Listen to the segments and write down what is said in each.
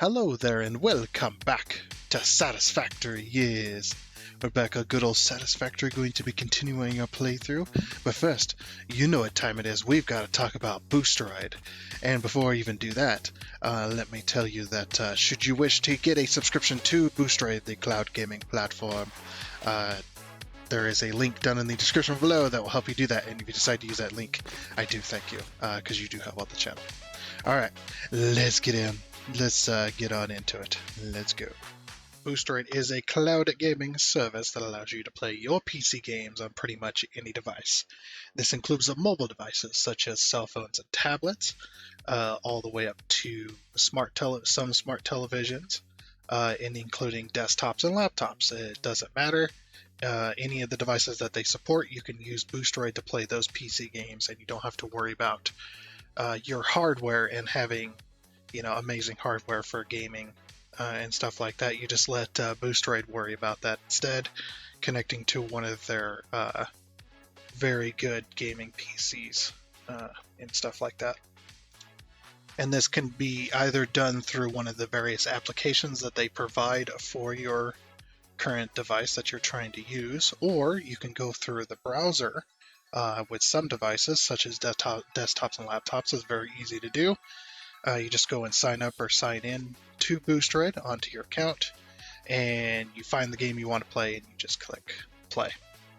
Hello there and welcome back to Satisfactory. Yes, we're back at good old Satisfactory, going to be continuing our playthrough. But first, you know what time it is. We've got to talk about Boosteroid. And before I even do that, let me tell you that should you wish to get a subscription to Boosteroid, the cloud gaming platform, uh, there is a link down in the description below that will help you do that. And if you decide to use that link, I do thank you because you do help out the channel. All right, let's get in. Let's get on into it. Let's go. Boosteroid is a cloud gaming service that allows you to play your PC games on pretty much any device. This includes the mobile devices such as cell phones and tablets, all the way up to some smart televisions, and including desktops and laptops. It doesn't matter. Any of the devices that they support, you can use Boosteroid to play those PC games, and you don't have to worry about your hardware and having amazing hardware for gaming and stuff like that. You just let Boosteroid worry about that instead, connecting to one of their very good gaming PCs and stuff like that. And this can be either done through one of the various applications that they provide for your current device that you're trying to use, or you can go through the browser with some devices, such as desktops and laptops. It's very easy to do. You just go and sign up or sign in to Boosteroid onto your account, and you find the game you want to play, and you just click play.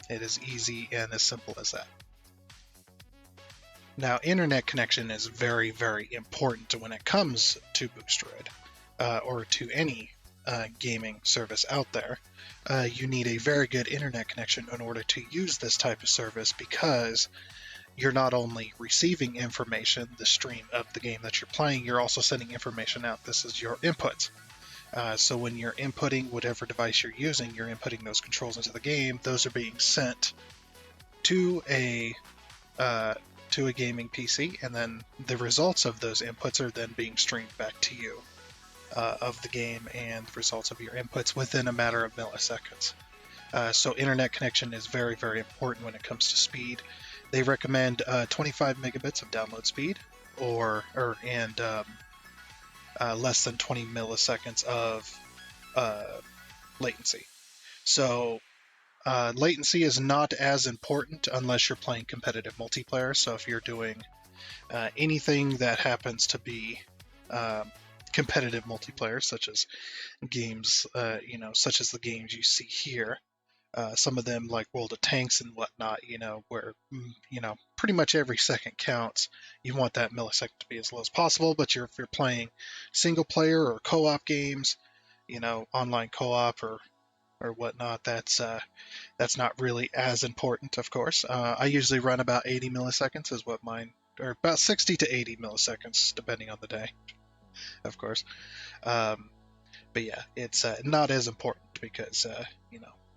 It is easy and as simple as that. Now, internet connection is very, very important when it comes to Boosteroid, or to any gaming service out there. You need a very good internet connection in order to use this type of service, because you're not only receiving information, the stream of the game that you're playing, you're also sending information out. This is your input. So when you're inputting whatever device you're using, you're inputting those controls into the game. Those are being sent to a gaming PC, and then the results of those inputs are then being streamed back to you of the game and the results of your inputs within a matter of milliseconds. So internet connection is very, very important when it comes to speed. They recommend 25 megabits of download speed, and less than 20 milliseconds of latency. So latency is not as important unless you're playing competitive multiplayer. So if you're doing anything that happens to be competitive multiplayer, such as games, such as the games you see here. Some of them, like World of Tanks and whatnot, where pretty much every second counts. You want that millisecond to be as low as possible. But if you're playing single player or co-op games, online co-op or whatnot, that's not really as important, of course. I usually run about 80 milliseconds is what mine, or about 60 to 80 milliseconds, depending on the day, of course. Um, but yeah, it's not as important because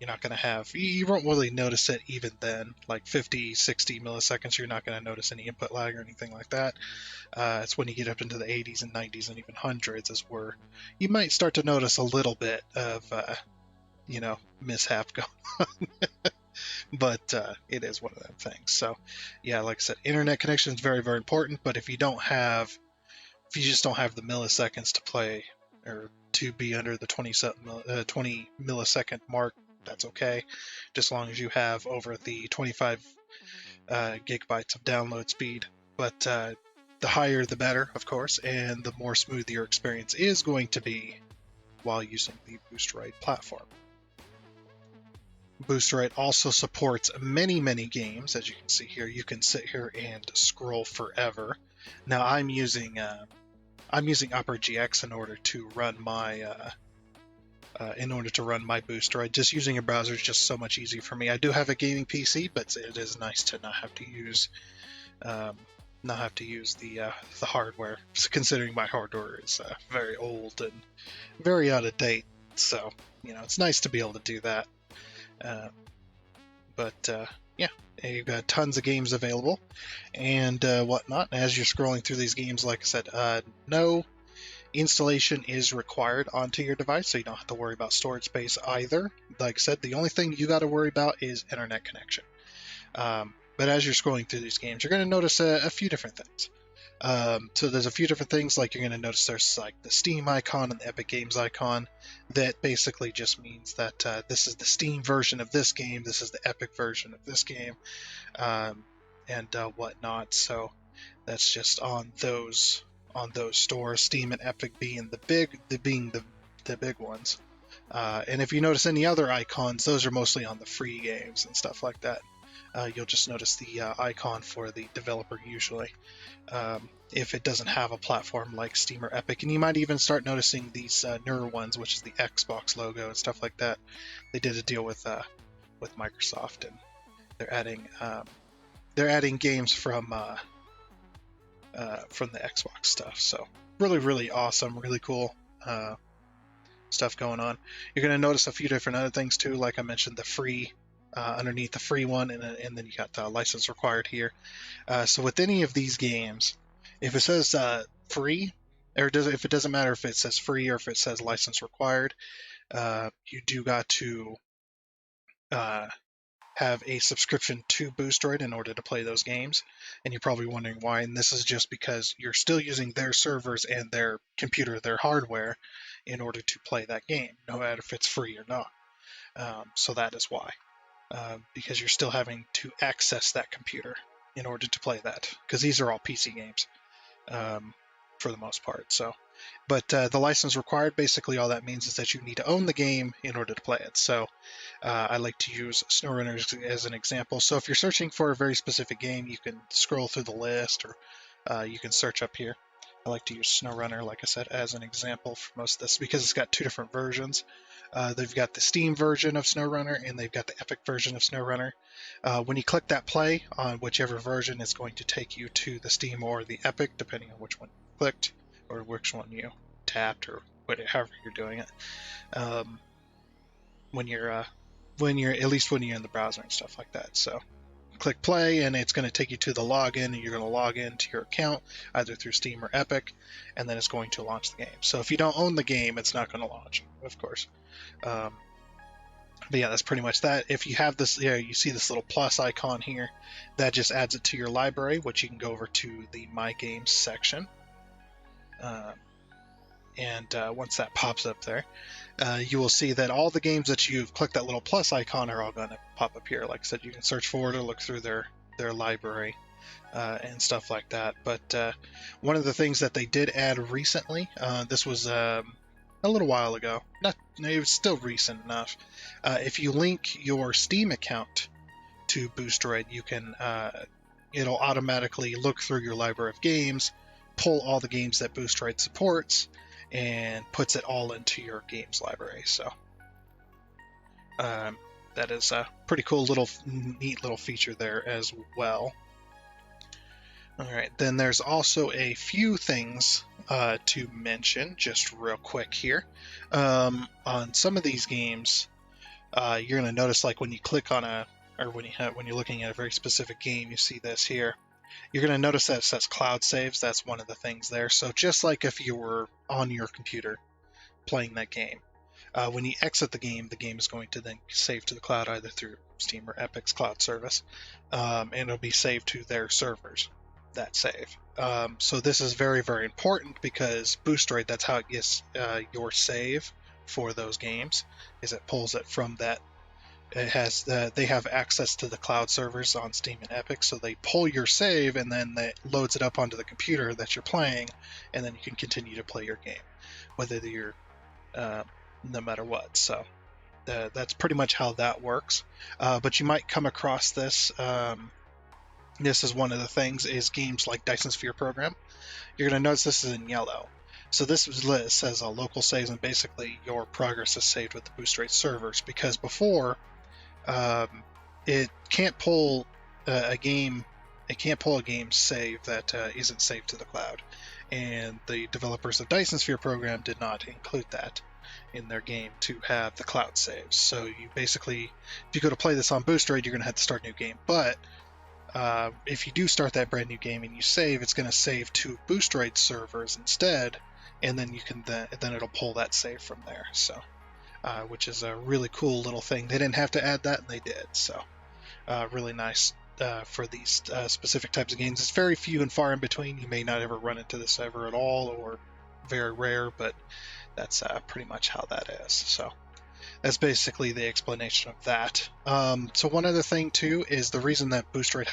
you're not going to have, you won't really notice it even then. Like 50, 60 milliseconds, you're not going to notice any input lag or anything like that. It's when you get up into the 80s and 90s and even hundreds is where you might start to notice a little bit of mishap going on. But it is one of them things. So yeah, like I said, internet connection is very, very important. But if you just don't have the milliseconds to play, or to be under the 20 millisecond mark, that's okay, just as long as you have over the 25 gigabytes of download speed. But the higher the better, of course, and the more smooth your experience is going to be while using the Boosteroid platform. Boosteroid also supports many, many games. As you can see here, you can sit here and scroll forever. Now I'm using Opera GX in order to run my Boosteroid. Just using a browser is just so much easier for me. I do have a gaming PC, but it is nice to not have to use the hardware, considering my hardware is very old and very out of date. So it's nice to be able to do that. But yeah, you've got tons of games available and whatnot. As you're scrolling through these games, like I said, no installation is required onto your device, so you don't have to worry about storage space either. Like I said, the only thing you got to worry about is internet connection. But as you're scrolling through these games, you're going to notice a few different things. So there's a few different things, like you're going to notice there's like the Steam icon and the Epic Games icon. That basically just means that this is the Steam version of this game, this is the Epic version of this game, and whatnot. So that's just on those stores, Steam and Epic being the big ones. And if you notice any other icons, those are mostly on the free games and stuff like that. You'll just notice the icon for the developer usually, if it doesn't have a platform like Steam or Epic. And you might even start noticing these newer ones, which is the Xbox logo and stuff like that. They did a deal with Microsoft, and they're adding games from the Xbox stuff. So really awesome, really cool stuff going on. You're going to notice a few different other things too, like I mentioned, the free underneath the free one, and then you got the license required here. So with any of these games, if it says free, if it doesn't matter if it says free or if it says license required, you do got to have a subscription to Boosteroid in order to play those games. And you're probably wondering why, and this is just because you're still using their servers and their computer, their hardware, in order to play that game, no matter if it's free or not. So that is why. Because you're still having to access that computer in order to play that, because these are all PC games for the most part. So, but the license required, basically all that means is that you need to own the game in order to play it. So I like to use SnowRunner as an example. So if you're searching for a very specific game, you can scroll through the list, or you can search up here. I like to use SnowRunner, like I said, as an example for most of this, because it's got two different versions. They've got the Steam version of SnowRunner, and they've got the Epic version of SnowRunner. When you click that play on whichever version, it's going to take you to the Steam or the Epic, depending on which one you clicked or which one you tapped, or however you're doing it. When you're at least when you're in the browser and stuff like that. So click play, and it's going to take you to the login, and you're going to log into your account either through Steam or Epic, and then it's going to launch the game. So if you don't own the game, it's not going to launch, of course. But yeah, that's pretty much that. If you have this, you see this little plus icon here, that just adds it to your library, which you can go over to the My Games section. And once that pops up there, you will see that all the games that you've clicked that little plus icon are all going to pop up here. Like I said, you can search for it or look through their library and stuff like that. But one of the things that they did add recently, this was a little while ago. It was still recent enough. If you link your Steam account to Boosteroid, you can it'll automatically look through your library of games, pull all the games that Boosteroid supports, and puts it all into your games library. So that is a pretty cool neat little feature there as well. Alright, then there's also a few things to mention just real quick here. On some of these games, you're going to notice, like when you click on when you're looking at a very specific game, you see this here. You're going to notice that it says cloud saves. That's one of the things there. So just like if you were on your computer playing that game, when you exit the game is going to then save to the cloud either through Steam or Epic's cloud service, and it'll be saved to their servers, that save. So this is very, very important, because Boosteroid, that's how it gets your save for those games, is it pulls it from that. It has they have access to the cloud servers on Steam and Epic, so they pull your save and then that loads it up onto the computer that you're playing, and then you can continue to play your game, whether you're no matter what. So that's pretty much how that works. But you might come across this. This is one of the things, is games like Dyson Sphere Program. You're going to notice this is in yellow. So this says local saves, and basically your progress is saved with the Boosteroid servers, because before it can't pull a game. It can't pull a game save that isn't saved to the cloud, and the developers of Dyson Sphere Program did not include that in their game to have the cloud saves. So you basically, if you go to play this on Boosteroid, you're going to have to start a new game. But if you do start that brand new game and you save, it's going to save to Boosteroid servers instead, and then you can then it'll pull that save from there. So, which is a really cool little thing. They didn't have to add that, and they did. So, really nice for these specific types of games. It's very few and far in between. You may not ever run into this ever at all, or very rare, but that's pretty much how that is. So that's basically the explanation of that. So one other thing too is the reason that Boosteroid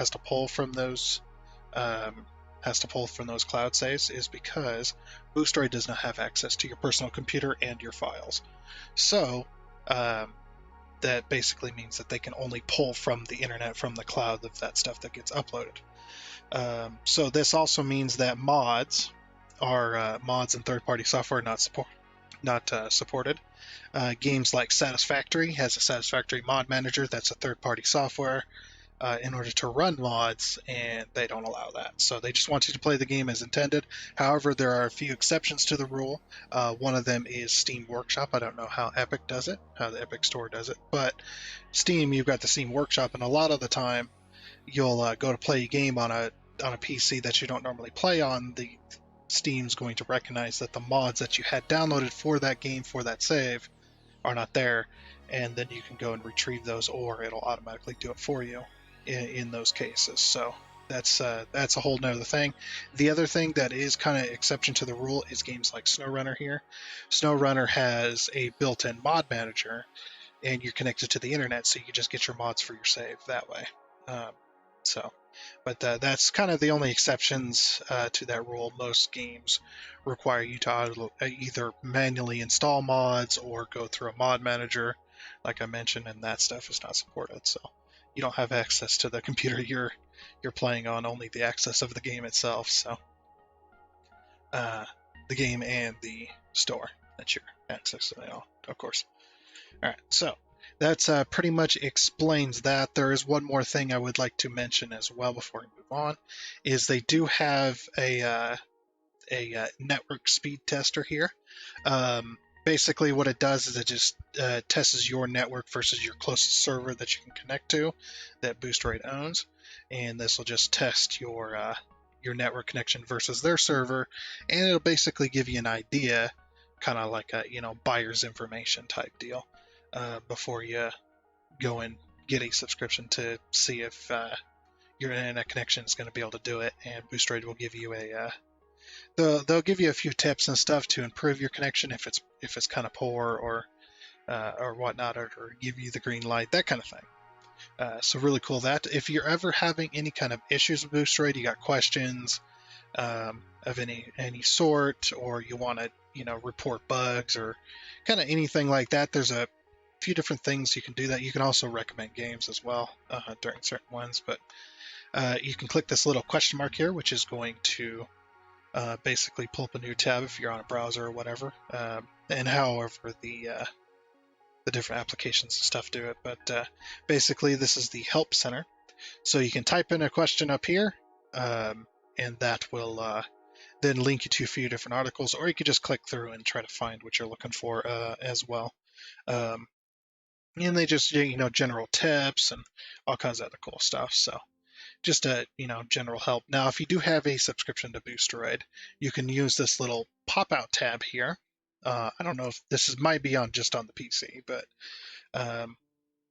um, has to pull from those cloud saves is because Boosteroid does not have access to your personal computer and your files. So um, that basically means that they can only pull from the internet, from the cloud, of that stuff that gets uploaded. So this also means that mods and third-party software not supported. Games like Satisfactory has a Satisfactory mod manager. That's a third-party software in order to run mods, and they don't allow that. So they just want you to play the game as intended. However, there are a few exceptions to the rule. One of them is Steam Workshop. I don't know how Epic does it, how the Epic Store does it, but Steam, you've got the Steam Workshop, and a lot of the time you'll go to play a game on a PC that you don't normally play on. The Steam's going to recognize that the mods that you had downloaded for that game, for that save, are not there, and then you can go and retrieve those, or it'll automatically do it for you in those cases. So that's a whole nother thing. The other thing that is kind of exception to the rule is games like SnowRunner here. SnowRunner has a built-in mod manager, and you're connected to the internet, so you can just get your mods for your save that way. Um, so, but that's kind of the only exceptions to that rule. Most games require you to either manually install mods or go through a mod manager, like I mentioned, and that stuff is not supported. So you don't have access to the computer you're playing on, only the access of the game itself. So the game and the store that you're accessing, of course. All right, so that's pretty much explains that. There is one more thing I would like to mention as well before we move on, is they do have a network speed tester here. Basically, what it does is it just tests your network versus your closest server that you can connect to, that Boosteroid owns, and this will just test your network connection versus their server, and it'll basically give you an idea, kind of like a buyer's information type deal, before you go and get a subscription to see if your internet connection is going to be able to do it. And Boosteroid will give you they'll give you a few tips and stuff to improve your connection if it's kind of poor, or whatnot, or give you the green light, that kind of thing. So really cool that. If you're ever having any kind of issues with Boosteroid, you got questions of any sort, or you want to report bugs or kind of anything like that, there's a few different things you can do that. You can also recommend games as well during certain ones, but you can click this little question mark here, which is going to basically pull up a new tab if you're on a browser or whatever, and however the different applications and stuff do it. But basically, this is the help center, so you can type in a question up here, and that will then link you to a few different articles, or you could just click through and try to find what you're looking for as well. And they just general tips and all kinds of other cool stuff. So just a general help. Now, if you do have a subscription to Boosteroid, you can use this little pop-out tab here. I don't know if might be on just on the PC, but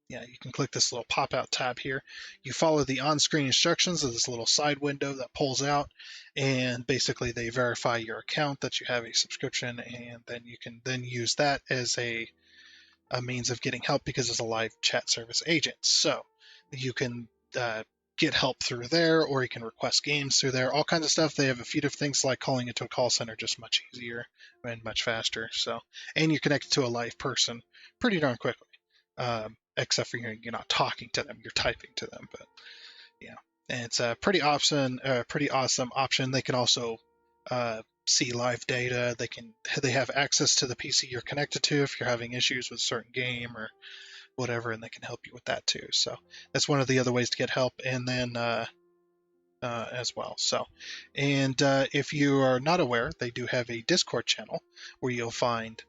yeah, you can click this little pop-out tab here. You follow the on-screen instructions of this little side window that pulls out, and basically they verify your account that you have a subscription, and then you can then use that as a means of getting help, because it's a live chat service agent. So you can get help through there, or you can request games through there, all kinds of stuff. They have a few different things, like calling into a call center, just much easier and much faster. So, and you're connected to a live person pretty darn quickly, except for you're not talking to them, you're typing to them. But yeah, and it's a pretty awesome option. They can also see live data. They have access to the PC you're connected to if you're having issues with a certain game or whatever, and they can help you with that too. So that's one of the other ways to get help. And then as well. So, and if you are not aware, they do have a Discord channel where you'll find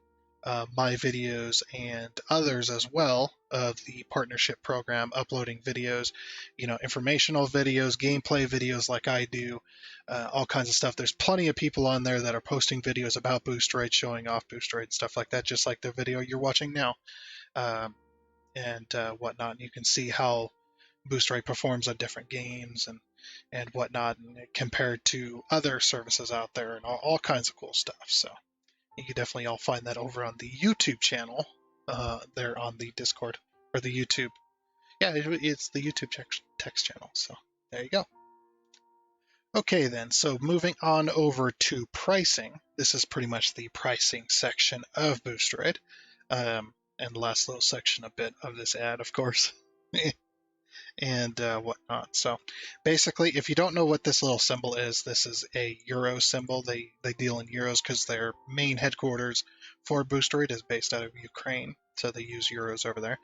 my videos and others as well of the partnership program, uploading videos, informational videos, gameplay videos like I do, all kinds of stuff. There's plenty of people on there that are posting videos about Boosteroid, showing off Boosteroid, stuff like that, just like the video you're watching now, and whatnot. And you can see how Boosteroid performs on different games and whatnot, and compared to other services out there, and all kinds of cool stuff. So you can definitely all find that over on the YouTube channel, there on the Discord or the YouTube. Yeah, it's the YouTube text channel. So there you go. Okay, then. So moving on over to pricing. This is pretty much the pricing section of Boosteroid. And the last little section a bit of this ad, of course. And whatnot. So basically, if you don't know what this little symbol is, this is a euro symbol. They deal in euros because their main headquarters for Boosteroid is based out of Ukraine, so they use euros over there.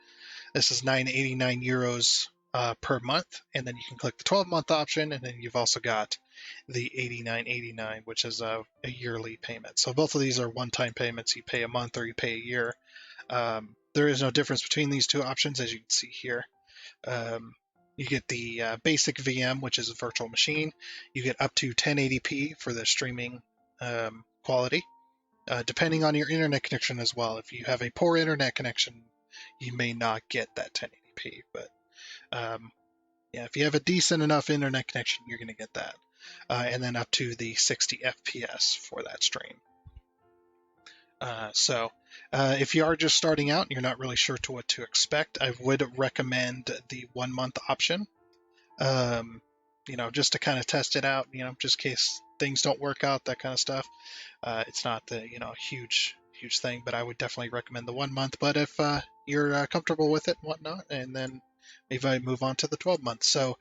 This is 989 euros per month, and then you can click the 12-month option, and then you've also got the 89.89, which is a yearly payment. So both of these are one-time payments. You pay a month or you pay a year. There is no difference between these two options, as you can see here. You get the basic VM, which is a virtual machine. You get up to 1080p for the streaming quality, depending on your internet connection as well. If you have a poor internet connection, you may not get that 1080p. But yeah, if you have a decent enough internet connection, you're going to get that. And then up to the 60 FPS for that stream. So if you are just starting out and you're not really sure to what to expect, I would recommend the 1 month option. Just to kind of test it out, just in case things don't work out, that kind of stuff. It's not the, huge thing, but I would definitely recommend the 1 month. But if you're comfortable with it and whatnot, and then maybe I move on to the 12 months. So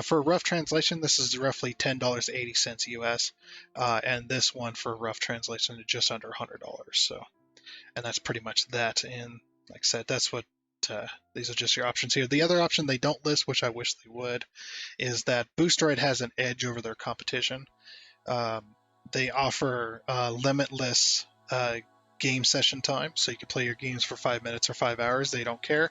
for rough translation, this is roughly $10.80 US. And this one for rough translation is just under $100. So, and that's pretty much that. And like I said, that's what these are just your options here. The other option they don't list, which I wish they would, is that Boosteroid has an edge over their competition. They offer limitless game session time, so you can play your games for 5 minutes or 5 hours. They don't care.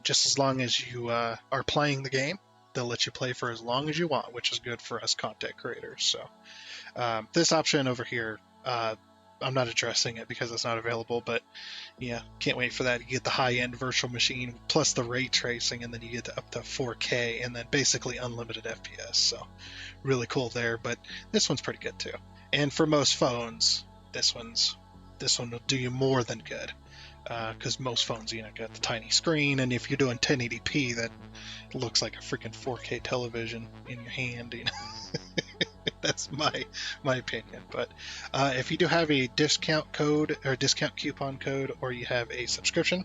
Just as long as you are playing the game, they'll let you play for as long as you want, which is good for us content creators. So this option over here, I'm not addressing it because it's not available, but yeah, can't wait for that. You get the high-end virtual machine plus the ray tracing, and then you get up to 4K, and then basically unlimited FPS. So really cool there. But this one's pretty good too. And for most phones, this one will do you more than good, because most phones, got the tiny screen, and if you're doing 1080p, that looks like a freaking 4K television in your hand. That's my opinion. But if you do have a discount code or discount coupon code, or you have a subscription,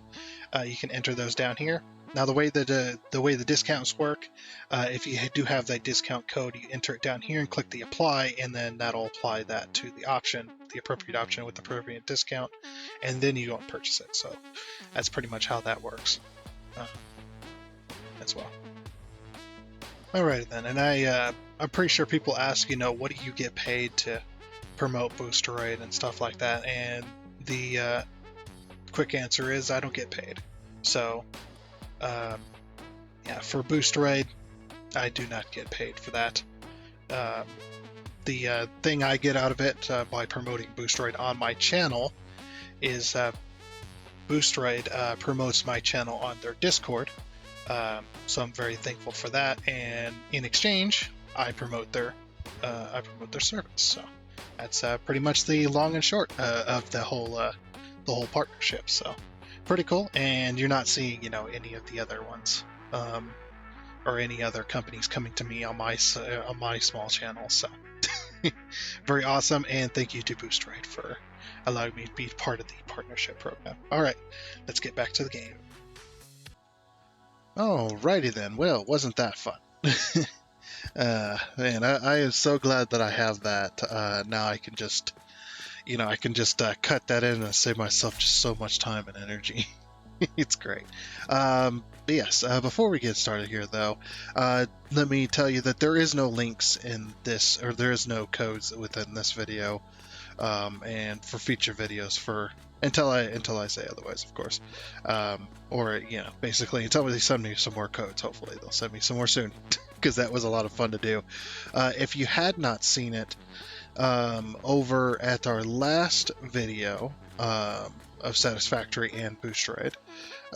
you can enter those down here. Now the way the discounts work, if you do have that discount code, you enter it down here and click the apply, and then that'll apply that to the appropriate option with the appropriate discount, and then you go and purchase it. So that's pretty much how that works as well. Alright then, and I'm pretty sure people ask, what do you get paid to promote Boosteroid and stuff like that, and the quick answer is I don't get paid. So yeah, for Boosteroid, I do not get paid for that. The thing I get out of it by promoting Boosteroid on my channel is Boosteroid promotes my channel on their Discord. So I'm very thankful for that, and in exchange, I promote their service. So that's pretty much the long and short of the whole partnership. So pretty cool, and you're not seeing any of the other ones or any other companies coming to me on my small channel. So very awesome, and thank you to Boosteroid for allowing me to be part of the partnership program. All right, let's get back to the game. Alrighty then. Well, wasn't that fun? Man, I am so glad that I have that. Now I can just, cut that in and save myself just so much time and energy. It's great. But yes, before we get started here, though, let me tell you that there is no links in this, or there is no codes within this video, and for future videos until I say otherwise, of course, or basically until they send me some more codes. Hopefully they'll send me some more soon, because that was a lot of fun to do. If you had not seen it, over at our last video of Satisfactory and Boosteroid,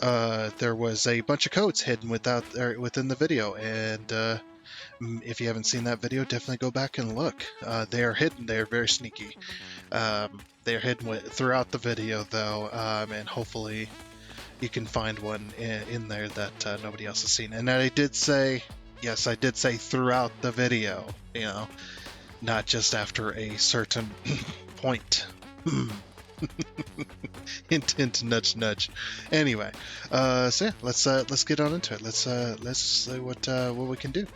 there was a bunch of codes hidden within the video, and if you haven't seen that video, definitely go back and look. They are hidden. They are very sneaky. They are hidden throughout the video, though, and hopefully you can find one in there that nobody else has seen. And I did say, yes, I did say throughout the video, you know, not just after a certain point. Hint, hint, nudge, nudge. Anyway, so yeah, let's get on into it. Let's see what we can do.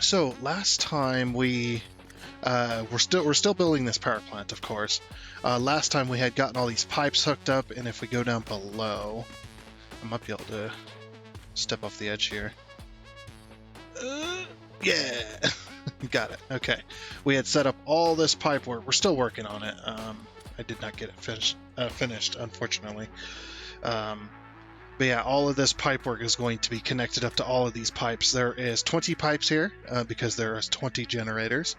So last time we're still building this power plant, of course. Last time we had gotten all these pipes hooked up, and if we go down below, I might be able to step off the edge here. Yeah, got it. Okay, we had set up all this pipe work. We're still working on it. I did not get it finished, unfortunately. But yeah, all of this pipe work is going to be connected up to all of these pipes. There is 20 pipes here because there is 20 generators,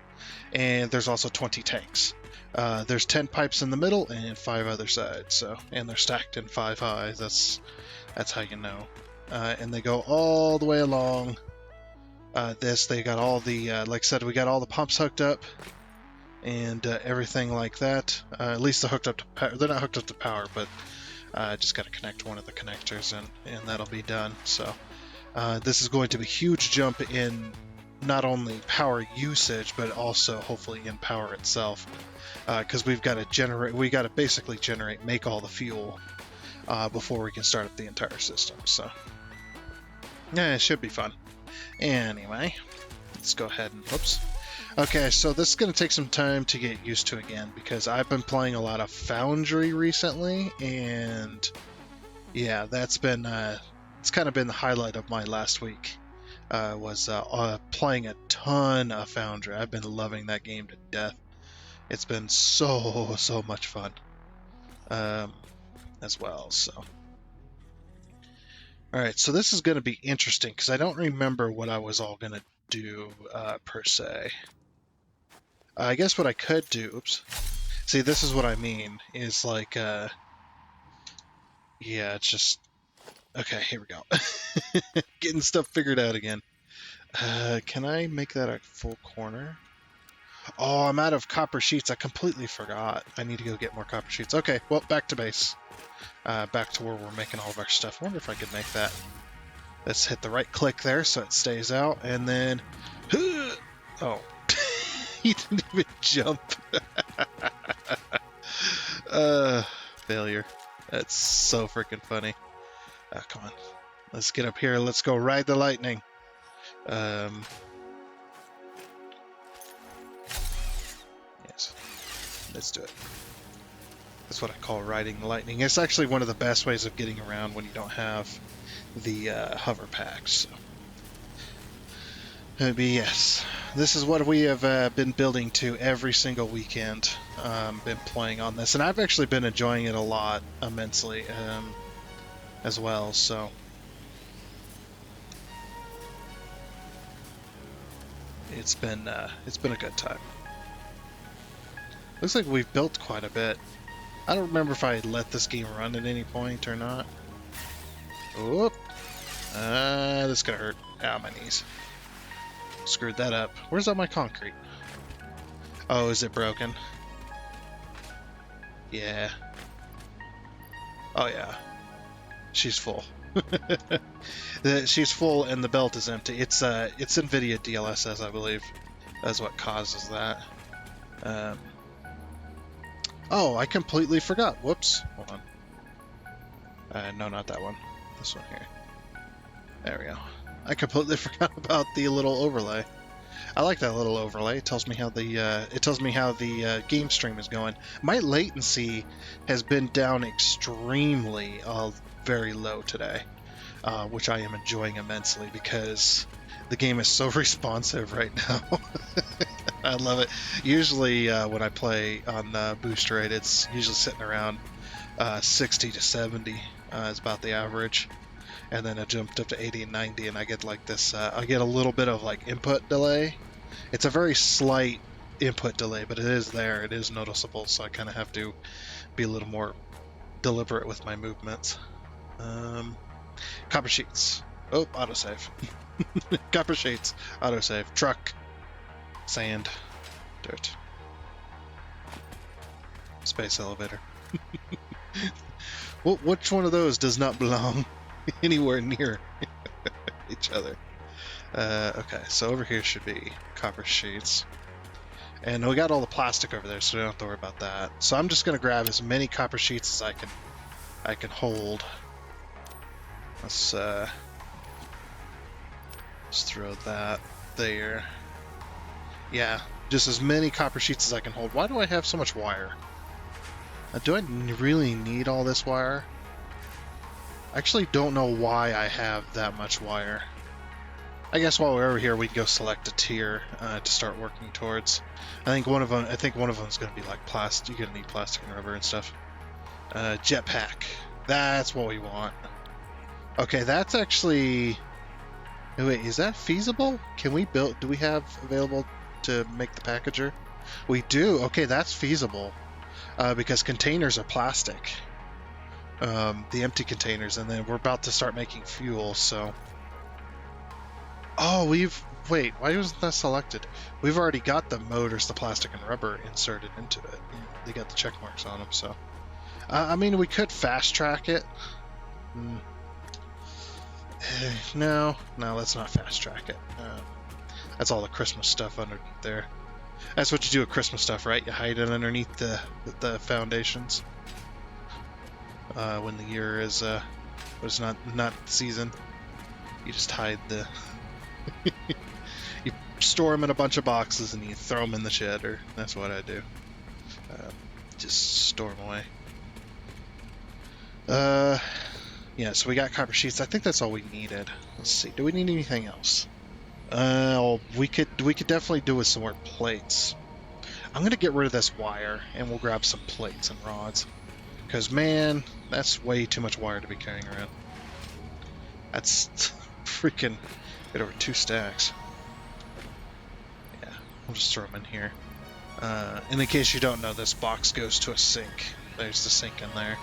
and there's also 20 tanks. There's 10 pipes in the middle and 5 other sides. So, and they're stacked in 5 high. That's how you know. And they go all the way along. They got all the like I said, we got all the pumps hooked up and everything like that. At least they're hooked up to power. They're not hooked up to power, but just got to connect one of the connectors and that'll be done. So this is going to be a huge jump in not only power usage, but also hopefully in power itself. Because we got to basically make all the fuel before we can start up the entire system. So yeah, it should be fun. Anyway, let's go ahead and, whoops. Okay, so this is going to take some time to get used to again, because I've been playing a lot of Foundry recently, and yeah, that's been, it's kind of been the highlight of my last week, was playing a ton of Foundry. I've been loving that game to death. It's been so much fun, as well, so. Alright, so this is going to be interesting, because I don't remember what I was all going to do, per se. I guess what I could do, oops. See, this is what I mean, is like, yeah, it's just, okay, here we go. Getting stuff figured out again. Can I make that a full corner? Oh, I'm out of copper sheets. I completely forgot. I need to go get more copper sheets. Okay, well, back to base. Back to where we're making all of our stuff. I wonder if I could make that. Let's hit the right click there so it stays out, and then, oh. He didn't even jump. Failure. That's so freaking funny. Come on. Let's get up here. Let's go ride the lightning. Yes. Let's do it. That's what I call riding the lightning. It's actually one of the best ways of getting around when you don't have the hover packs. So. But yes, this is what we have been building to every single weekend. Been playing on this, and I've actually been enjoying it a lot, immensely, as well. So it's been a good time. Looks like we've built quite a bit. I don't remember if I let this game run at any point or not. Oop! This is gonna hurt. Ow, my knees. Screwed that up. Where's all my concrete? Oh, is it broken? Yeah. Oh yeah. She's full. She's full and the belt is empty. It's NVIDIA DLSS, I believe. That's what causes that. Oh, I completely forgot. Whoops. Hold on. No, not that one. This one here. There we go. I completely forgot about the little overlay. I like that little overlay. It tells me how the game stream is going. My latency has been down extremely very low today, which I am enjoying immensely because the game is so responsive right now. I love it. Usually when I play on Boosteroid, it's usually sitting around 60 to 70 is about the average. And then it jumped up to 80 and 90, and I get like this, I get a little bit of like input delay. It's a very slight input delay, but it is there, it is noticeable, so I kind of have to be a little more deliberate with my movements. Copper sheets. Oh, autosave. Copper sheets. Autosave. Truck. Sand. Dirt. Space elevator. Well, which one of those does not belong anywhere near each other? Okay, so over here should be copper sheets. And we got all the plastic over there, so we don't have to worry about that. So I'm just going to grab as many copper sheets as I can hold. Let's throw that there. Yeah, just as many copper sheets as I can hold. Why do I have so much wire? Do I really need all this wire? I actually don't know why I have that much wire. I guess while we're over here, we can go select a tier to start working towards. I think one of them is going to be like plastic. You're going to need plastic and rubber and stuff. Jetpack. That's what we want. Okay, that's actually. Wait, is that feasible? Can we build? Do we have available to make the packager? We do. Okay, that's feasible. Because containers are plastic, the empty containers, and then we're about to start making fuel, so... Oh, wait, why wasn't that selected? We've already got the motors, the plastic and rubber inserted into it. They got the check marks on them, so... I mean, we could fast-track it. No, let's not fast-track it. That's all the Christmas stuff underneath there. That's what you do with Christmas stuff, right? You hide it underneath the foundations. When the year is was not season, you just hide the. You store them in a bunch of boxes and you throw them in the shed, or that's what I do. Just store them away. Yeah. So we got copper sheets. I think that's all we needed. Let's see. Do we need anything else? We could definitely do with some more plates. I'm gonna get rid of this wire, and we'll grab some plates and rods. Because, man, that's way too much wire to be carrying around. That's freaking bit over 2 stacks. Yeah, we'll just throw them in here. And in case you don't know, this box goes to a sink. There's the sink in there.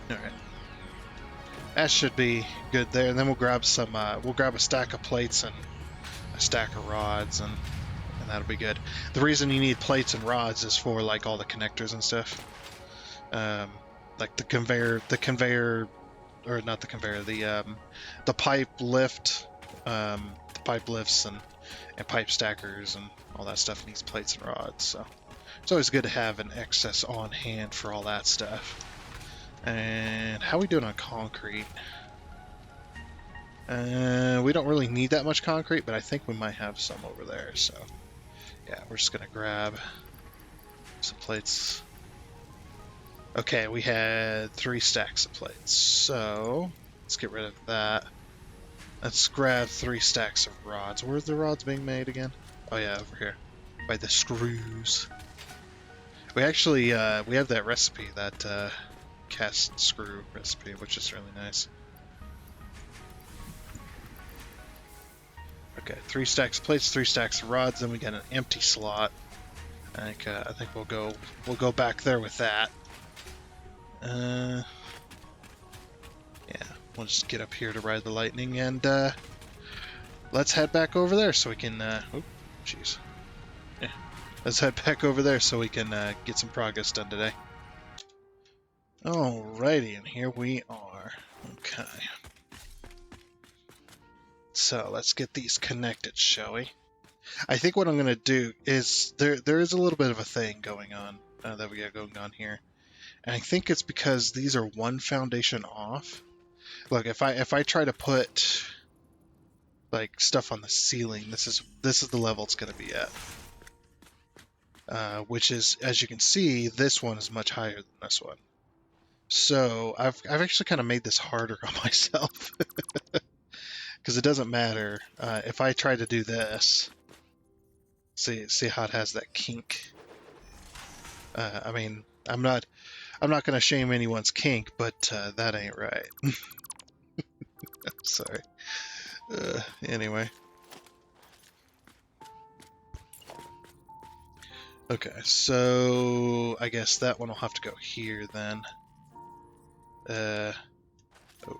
Alright. That should be good there. And then we'll grab some, we'll grab a stack of plates and a stack of rods, and that'll be good. The reason you need plates and rods is for like all the connectors and stuff. Like the conveyor, or not the conveyor, the pipe lift, the pipe lifts and pipe stackers and all that stuff needs plates and rods. So it's always good to have an excess on hand for all that stuff. And how are we doing on concrete? We don't really need that much concrete, but I think we might have some over there, so yeah, we're just gonna grab some plates. Okay, we had 3 stacks of plates, so let's get rid of that. Let's grab 3 stacks of rods. Where's the rods being made again? Oh yeah, over here, by the screws. We actually we have that recipe, that cast screw recipe, which is really nice. Okay, 3 stacks of plates, 3 stacks of rods, then we got an empty slot. I think we'll go back there with that. Yeah, we'll just get up here to ride the lightning, and let's head back over there so we can. Oh, jeez. Yeah, let's head back over there so we can get some progress done today. Alrighty, and here we are. Okay. So let's get these connected, shall we? I think what I'm going to do is there is a little bit of a thing going on that we got going on here, and I think it's because these are one foundation off. Look, if I try to put like stuff on the ceiling, this is the level it's going to be at, which is, as you can see, this one is much higher than this one. So I've actually kind of made this harder on myself because it doesn't matter if I try to do this. See how it has that kink. I mean, I'm not going to shame anyone's kink, but that ain't right. I'm sorry. Anyway. Okay, so I guess that one will have to go here then. Oh. Hold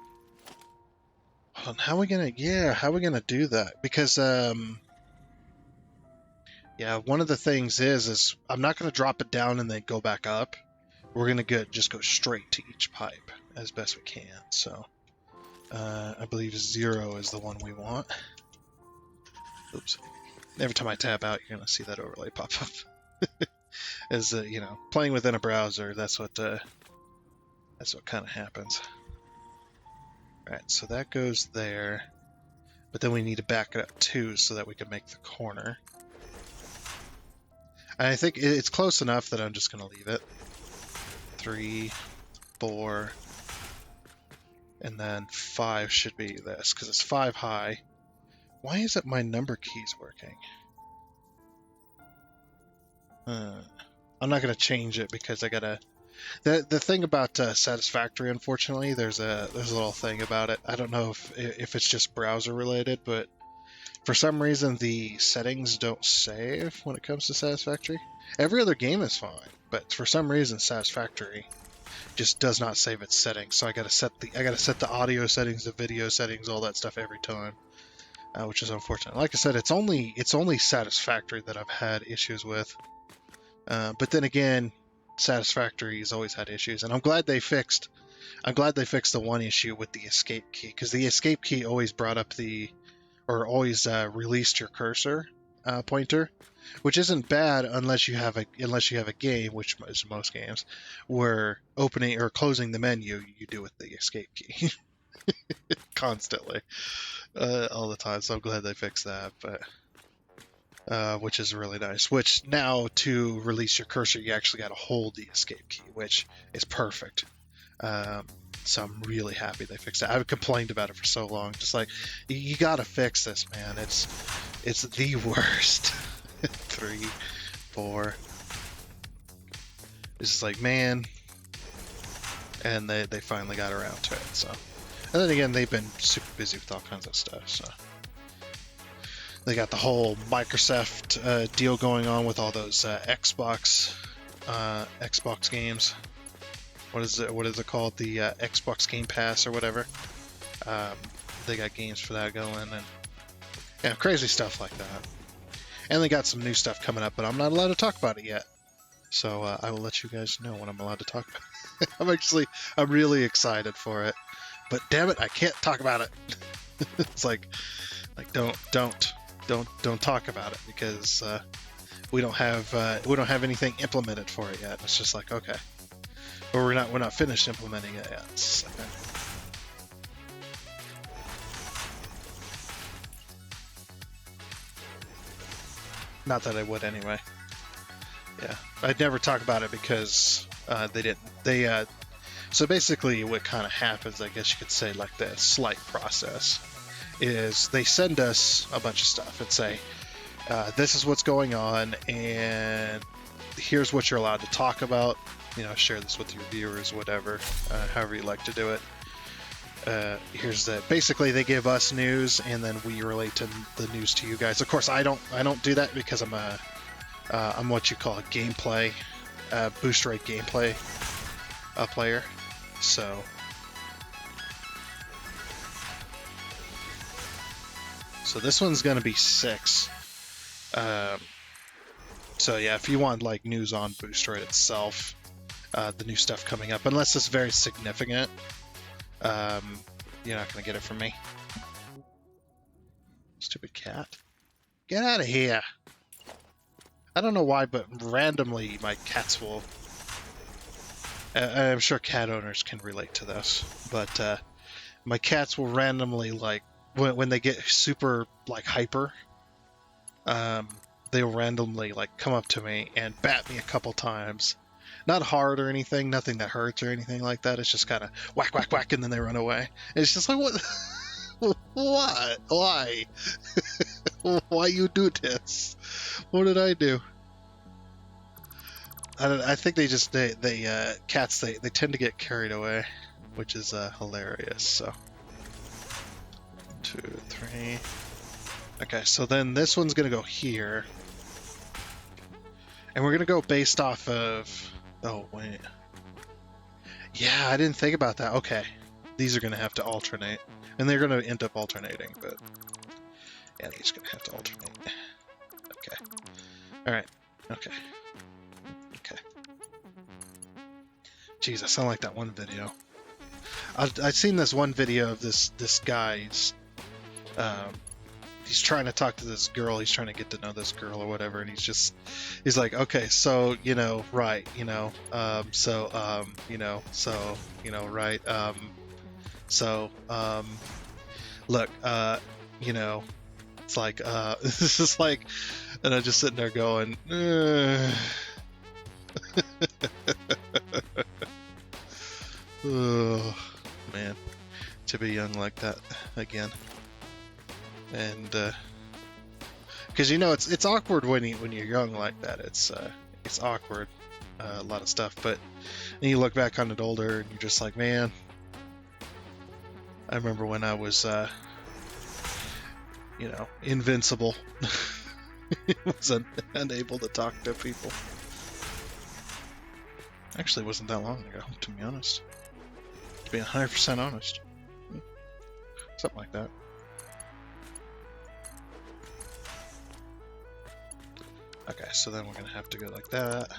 on, how are we gonna? Yeah, how are we gonna do that? Because yeah, one of the things is I'm not gonna drop it down and then go back up. We're gonna just go straight to each pipe as best we can. So I believe 0 is the one we want. Oops. Every time I tab out, you're gonna see that overlay pop up. As you know, playing within a browser, that's what kind of happens. All right, so that goes there, but then we need to back it up too, so that we can make the corner. And I think it's close enough that I'm just gonna leave it. 3, 4, and then 5 should be this because it's 5 high. Why isn't my number keys working? I'm not gonna change it because I gotta. The thing about Satisfactory, unfortunately, there's a little thing about it. I don't know if it's just browser related, but for some reason the settings don't save when it comes to Satisfactory. Every other game is fine, but for some reason Satisfactory just does not save its settings. So I gotta set the audio settings, the video settings, all that stuff every time, which is unfortunate. Like I said, it's only Satisfactory that I've had issues with. But then again, Satisfactory has always had issues, and I'm glad they fixed the one issue with the escape key, because the escape key always always released your cursor pointer, which isn't bad unless you have a game, which is most games, where opening or closing the menu you do with the escape key constantly, all the time. So I'm glad they fixed that, but. Which is really nice. Which now, to release your cursor, you actually got to hold the escape key, which is perfect. So I'm really happy they fixed it. I've complained about it for so long. Just like, you got to fix this, man. It's the worst. 3, 4. It's just like, man. And they finally got around to it. So, and then again, they've been super busy with all kinds of stuff. So. They got the whole Microsoft deal going on with all those Xbox games. What is it called? The Xbox Game Pass or whatever. They got games for that going, and yeah, crazy stuff like that. And they got some new stuff coming up, but I'm not allowed to talk about it yet. So I will let you guys know when I'm allowed to talk about it. I'm really excited for it, but damn it, I can't talk about it. It's like don't talk about it, because we don't have anything implemented for it yet. It's just like, okay, or we're not finished implementing it yet. It's like, not that I would anyway. Yeah, I'd never talk about it because they didn't. So basically, what kind of happens, I guess you could say, like the slight process, is they send us a bunch of stuff and say, this is what's going on, and here's what you're allowed to talk about. You know, share this with your viewers, whatever, however you like to do it. Basically they give us news, and then we relate the news to you guys. Of course, I don't do that because I'm what you call a gameplay, Boosteroid gameplay player. So this one's gonna be 6. So yeah, if you want like news on Boosteroid itself, the new stuff coming up, unless it's very significant, you're not gonna get it from me. Stupid cat. Get out of here. I don't know why, but randomly my cats will... I'm sure cat owners can relate to this, but my cats will randomly, like, when they get super, like, hyper, they'll randomly, like, come up to me and bat me a couple times. Not hard or anything, nothing that hurts or anything like that. It's just kind of whack, whack, whack, and then they run away. It's just like, what? What? Why? Why you do this? What did I do? I think cats, they tend to get carried away, which is hilarious. So 2, 3. Okay, so then this one's gonna go here, And we're gonna go based off of... Oh, wait. Yeah, I didn't think about that. Okay. These are gonna have to alternate. And they're gonna end up alternating, but... Yeah, these are gonna have to alternate. Okay. Alright. Okay. Okay. Jeez, I sound like that one video. I've seen this one video of this guy. He's trying to talk to this girl. He's trying to get to know this girl or whatever, and he's like, okay, so right, right, look, it's like, this is like, and I'm just sitting there going, oh man, to be young like that again. And because it's awkward when you're young like that. It's awkward, a lot of stuff. But then you look back on it older, and you're just like, man, I remember when I was, invincible. Was unable to talk to people. Actually, it wasn't that long ago, to be honest. To be 100% honest, something like that. Okay, so then we're gonna have to go like that.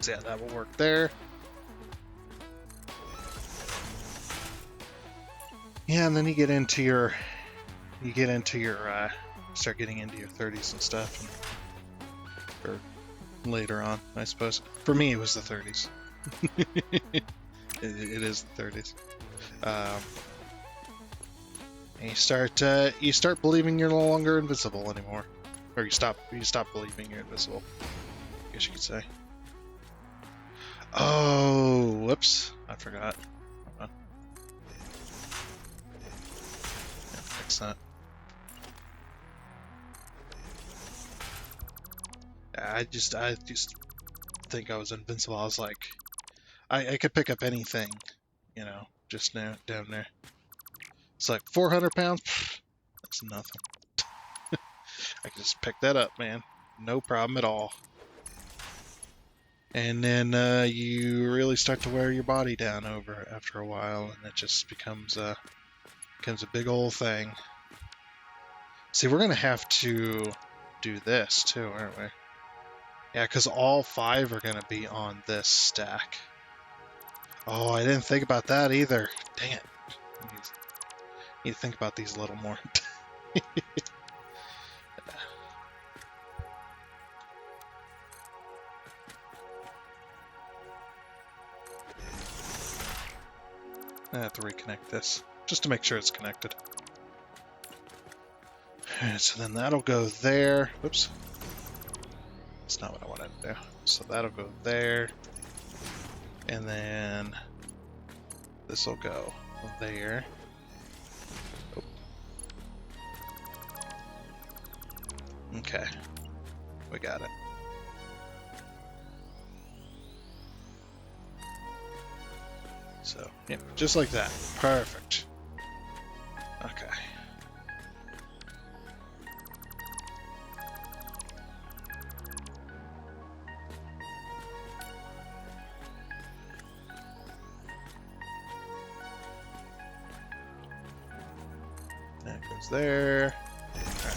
So yeah, that will work there. Yeah, and then you get into your, start getting into your 30s and stuff, or later on, I suppose. For me, it was the 30s. It is the 30s. And you start believing you're no longer invincible anymore, or you stop believing you're invincible, I guess you could say. Oh, whoops! I forgot. Hold on. Yeah, fix that. I just think I was invincible. I was like, I could pick up anything, just now down there. It's like 400 pounds. That's nothing. I can just pick that up, man. No problem at all. And then you really start to wear your body down after a while, and it just becomes a big old thing. See, we're gonna have to do this too, aren't we? Yeah, because all 5 are gonna be on this stack. Oh, I didn't think about that either. Dang it. Need to think about these a little more. I have to reconnect this, just to make sure it's connected. Alright, so then that'll go there. Whoops. That's not what I wanted to do. So that'll go there. And then this will go there. Oh. Okay. We got it. So, yeah, just like that. Perfect. Okay. That goes there. Okay.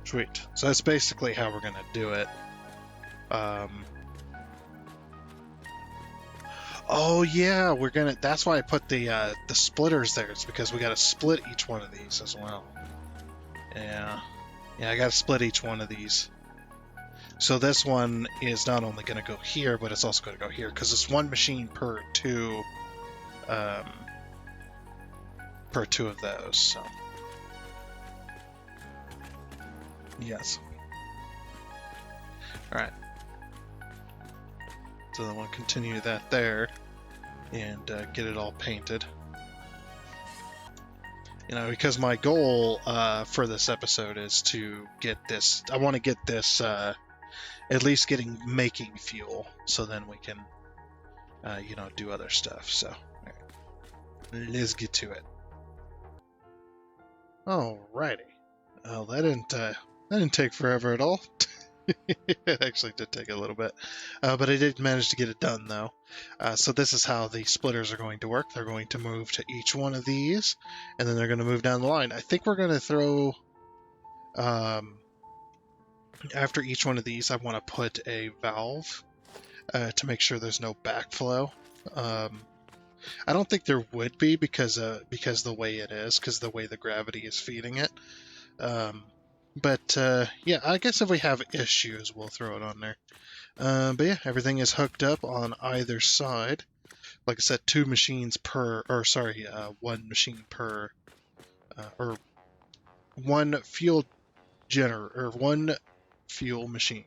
Sweet. So that's basically how we're gonna do it. Oh yeah, that's why I put the splitters there. It's because we gotta split each one of these as well. Yeah. Yeah, I gotta split each one of these. So this one is not only gonna go here, but it's also gonna go here, because it's one machine per 2 of those, so. Yes. Alright. So then we'll continue that there and get it all painted. Because my goal for this episode is to get this. I want to get this at least making fuel, so then we can, do other stuff. So, all right. let's get to it. Alrighty. Well, that didn't take forever at all. It actually did take a little bit, but I did manage to get it done though. So this is how the splitters are going to work. They're going to move to each one of these, and then they're going to move down the line. I think we're going to throw, after each one of these, I want to put a valve to make sure there's no backflow. I don't think there would be because the way it is, because the way the gravity is feeding it. But yeah, I guess if we have issues, we'll throw it on there. But yeah, everything is hooked up on either side. Like I said, one machine per, or one fuel or one fuel machine,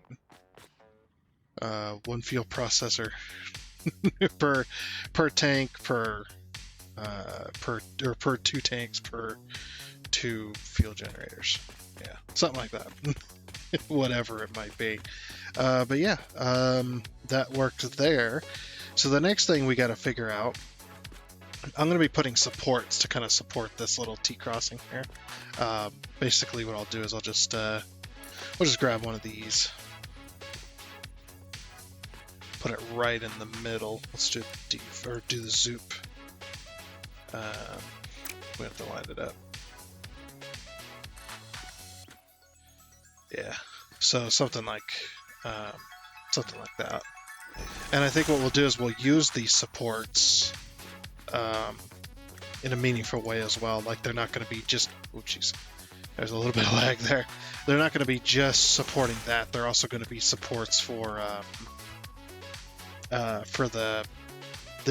one fuel processor per tank per two tanks per two fuel generators. Yeah, something like that. Whatever it might be. But yeah, that worked there. So the next thing we got to figure out, I'm going to be putting supports to kind of support this little T-crossing here. Basically what I'll do is we'll just grab one of these, put it right in the middle. Let's do the zoop. We have to line it up. Yeah, so something like that. And I think what we'll do is we'll use these supports in a meaningful way as well. Like they're not going to be just, there's a little bit of lag there. They're not going to be just supporting that. They're also going to be supports for the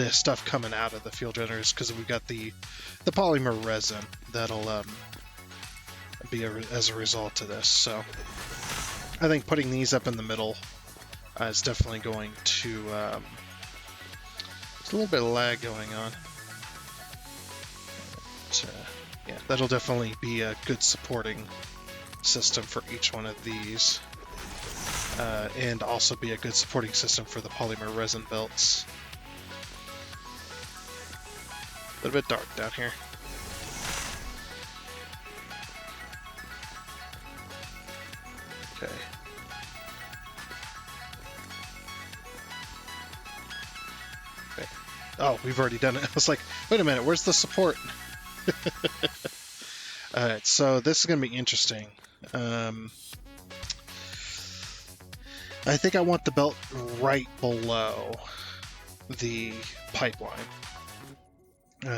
stuff coming out of the fuel generators, because we've got the polymer resin that'll be as a result of this. So I think putting these up in the middle is definitely going to there's a little bit of lag going on. But, yeah, that'll definitely be a good supporting system for each one of these, and also be a good supporting system for the polymer resin belts. A little bit dark down here. Okay. Okay. Oh, we've already done it. I was like, wait a minute, where's the support? Alright, so this is going to be interesting. I think I want the belt right below the pipeline.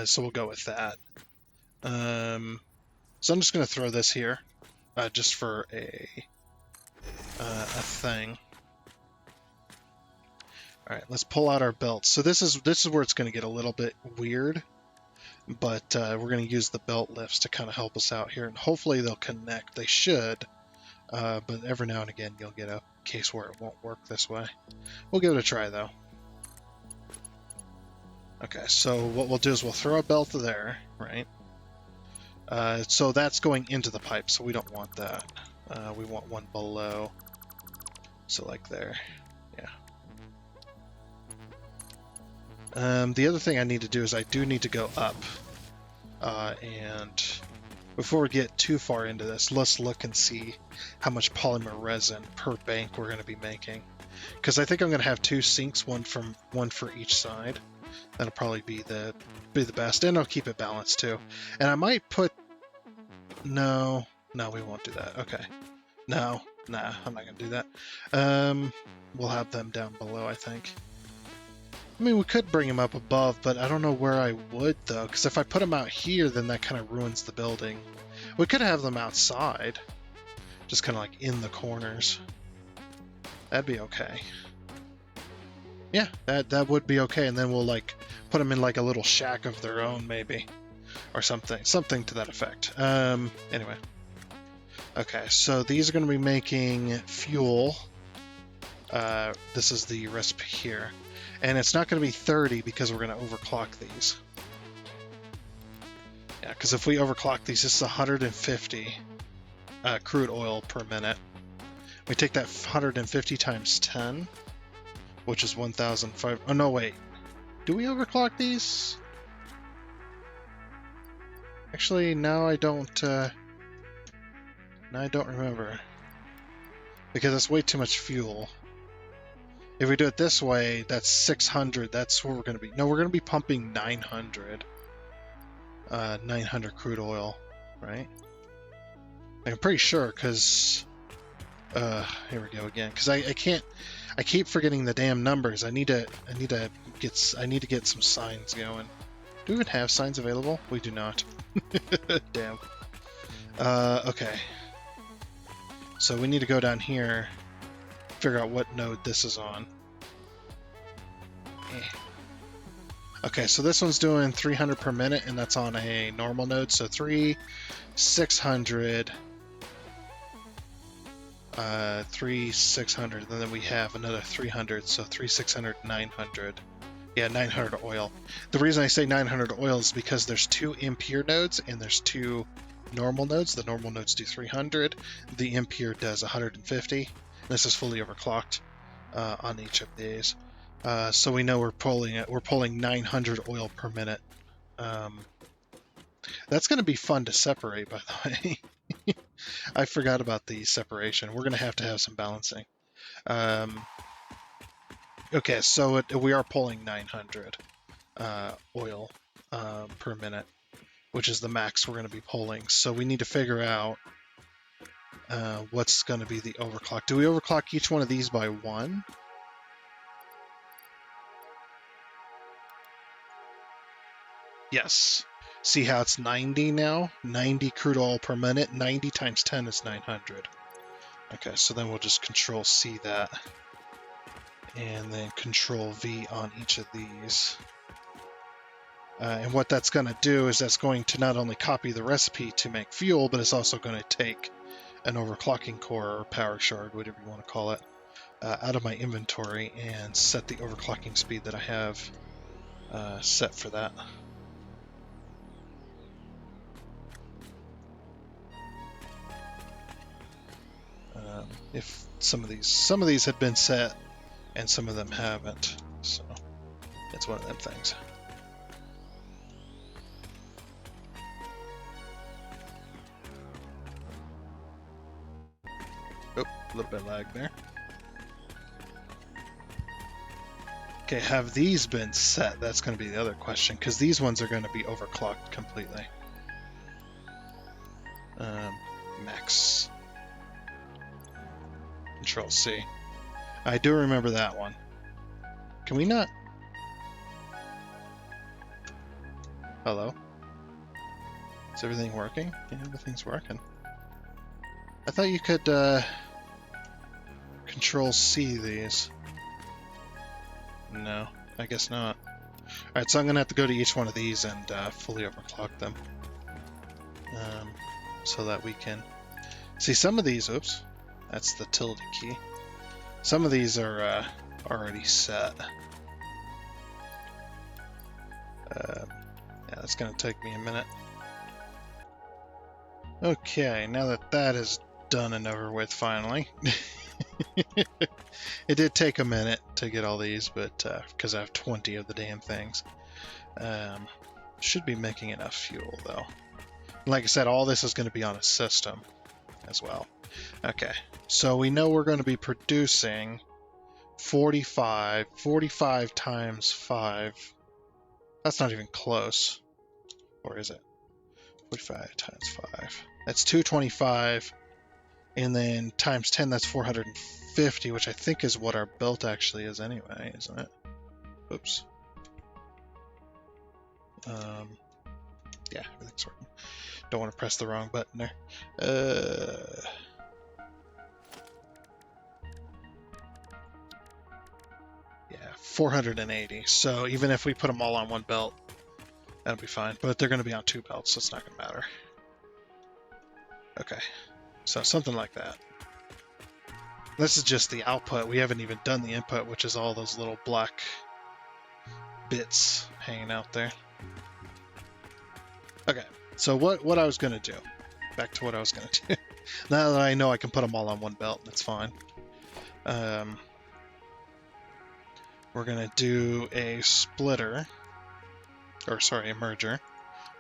So we'll go with that. So I'm just going to throw this here, just for a thing. All right, let's pull out our belts. So this is where it's going to get a little bit weird, but we're going to use the belt lifts to kind of help us out here, and hopefully they'll connect. They should, but every now and again you'll get a case where it won't work this way. We'll give it a try though. Okay, so what we'll do is we'll throw a belt there, right? So that's going into the pipe, so we don't want that. We want one below. So like there, yeah. The other thing I need to do is I do need to go up. And before we get too far into this, let's look and see how much polymer resin per bank we're going to be making. Because I think I'm going to have two sinks, one for each side. That'll probably be the best, and I'll keep it balanced too. And I might put no, we won't do that. Okay, nah, I'm not gonna do that. We'll have them down below, I think. I mean, we could bring them up above, but I don't know where I would though, because if I put them out here, then that kind of ruins the building. We could have them outside, just kind of like in the corners. That'd be okay. Yeah, that would be okay, and then we'll like put them in like a little shack of their own, maybe, or something to that effect. Anyway, okay, so these are going to be making fuel. This is the recipe here, and it's not going to be 30 because we're going to overclock these. Yeah, because if we overclock these, this is 150 crude oil per minute. We take that 150 times 10. Which is 1,500. Oh, no, wait. Do we overclock these? Actually, now I don't. Now I don't remember because it's way too much fuel. If we do it this way, that's 600. That's where we're going to be. No, we're going to be pumping 900. 900 crude oil, right? I'm pretty sure because. Here we go again. Because I can't. I keep forgetting the damn numbers. I need to get some signs going. Do we even have signs available? We do not. Damn. Okay. So we need to go down here, figure out what node this is on. Okay, so this one's doing 300 per minute, and that's on a normal node. So 600, 600, and then we have another 300, so 600, 900. Yeah, 900 oil. The reason I say 900 oil is because there's two impure nodes and there's two normal nodes. The normal nodes do 300, the impure does 150. This is fully overclocked on each of these. So we know we're pulling 900 oil per minute. That's going to be fun to separate, by the way. I forgot about the separation. We're going to have some balancing. Okay, so we are pulling 900 oil per minute, which is the max we're going to be pulling. So we need to figure out what's going to be the overclock. Do we overclock each one of these by 1? Yes. See how it's 90 now? 90 crude oil per minute. 90 times 10 is 900. Okay, so then we'll just Control C that. And then Control V on each of these. And what that's going to do is that's going to not only copy the recipe to make fuel, but it's also going to take an overclocking core or power shard, whatever you want to call it, out of my inventory and set the overclocking speed that I have set for that. If some of these had been set and some of them haven't, so it's one of them things. Oh, a little bit of lag there. Okay, have these been set? That's going to be the other question, because these ones are going to be overclocked completely. Max. Control C. I do remember that one. Can we not? Hello? Is everything working? Yeah, everything's working. I thought you could Control C these. No, I guess not. Alright, so I'm going to have to go to each one of these and fully overclock them. So that we can... See, some of these... Oops. That's the tilde key. Some of these are already set. Yeah, that's going to take me a minute. Okay, now that that is done and over with finally. It did take a minute to get all these, but because I have 20 of the damn things. Should be making enough fuel, though. Like I said, all this is going to be on a system as well. Okay, so we know we're going to be producing 45 times 5. That's not even close. Or is it? 45 times 5. That's 225. And then times 10, that's 450, which I think is what our belt actually is anyway, isn't it? Oops. Yeah, everything's working. Don't want to press the wrong button there. Yeah, 480. So even if we put them all on one belt, that'll be fine. But they're going to be on 2 belts, so it's not going to matter. Okay, so something like that. This is just the output. We haven't even done the input, which is all those little black bits hanging out there. Okay, so what I was going to do. Back to what I was going to do. Now that I know I can put them all on one belt, that's fine. We're going to do a splitter. Or, sorry, a merger.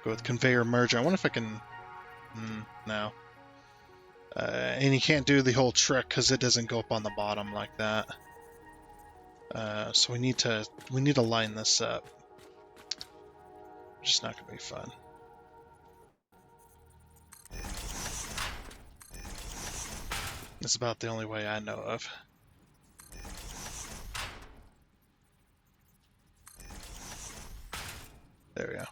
Go with conveyor merger. I wonder if I can... no. And you can't do the whole trick because it doesn't go up on the bottom like that. So we need to line this up. Just not gonna be fun. That's about the only way I know of. There we go.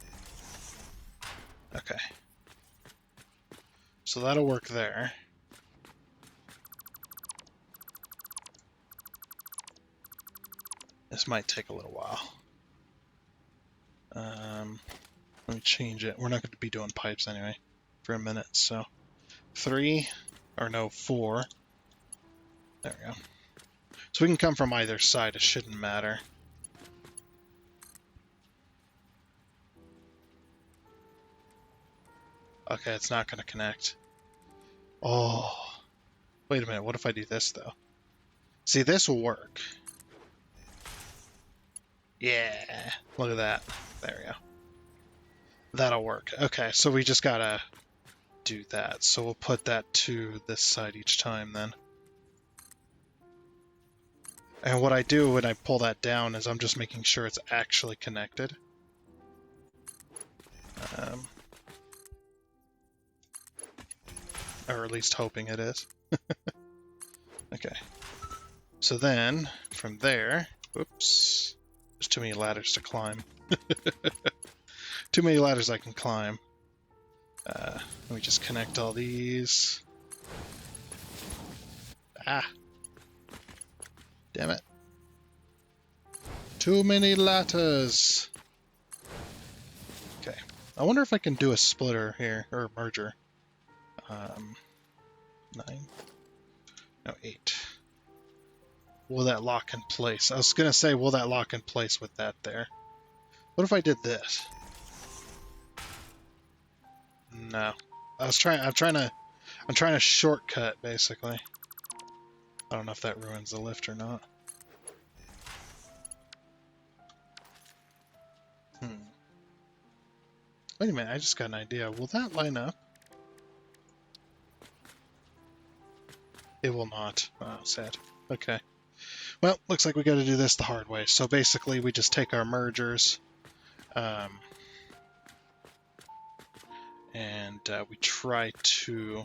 Okay. So that'll work there. This might take a little while. Let me change it. We're not going to be doing pipes anyway for a minute, so 4. There we go. So we can come from either side. It shouldn't matter. Okay, it's not going to connect. Oh, wait a minute. What if I do this, though? See, this will work. Yeah, look at that. There we go. That'll work. Okay, so we just gotta do that. So we'll put that to this side each time then. And what I do when I pull that down is I'm just making sure it's actually connected. Or at least hoping it is. Okay. So then, from there, whoops, there's too many ladders to climb. Too many ladders I can climb. Let me just connect all these. Ah! Damn it. Too many ladders! Okay. I wonder if I can do a splitter here, or a merger. 9. No, 8. Will that lock in place? I was gonna say, will that lock in place with that there? What if I did this? No. I'm trying to shortcut, basically. I don't know if that ruins the lift or not. Wait a minute, I just got an idea. Will that line up? It will not. Oh, sad. Okay. Well, looks like we got to do this the hard way. So basically, we just take our mergers, and we try to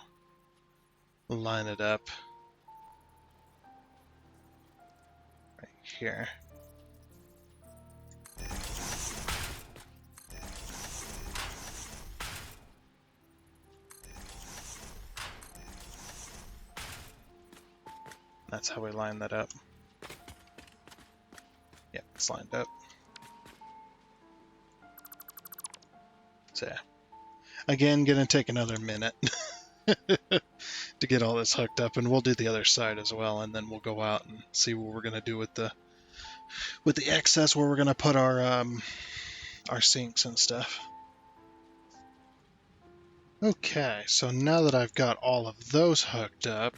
line it up right here. That's how we line that up. Yeah, it's lined up. So yeah. Again, gonna take another minute to get all this hooked up, and we'll do the other side as well, and then we'll go out and see what we're gonna do with the excess, where we're gonna put our sinks and stuff. Okay, so now that I've got all of those hooked up,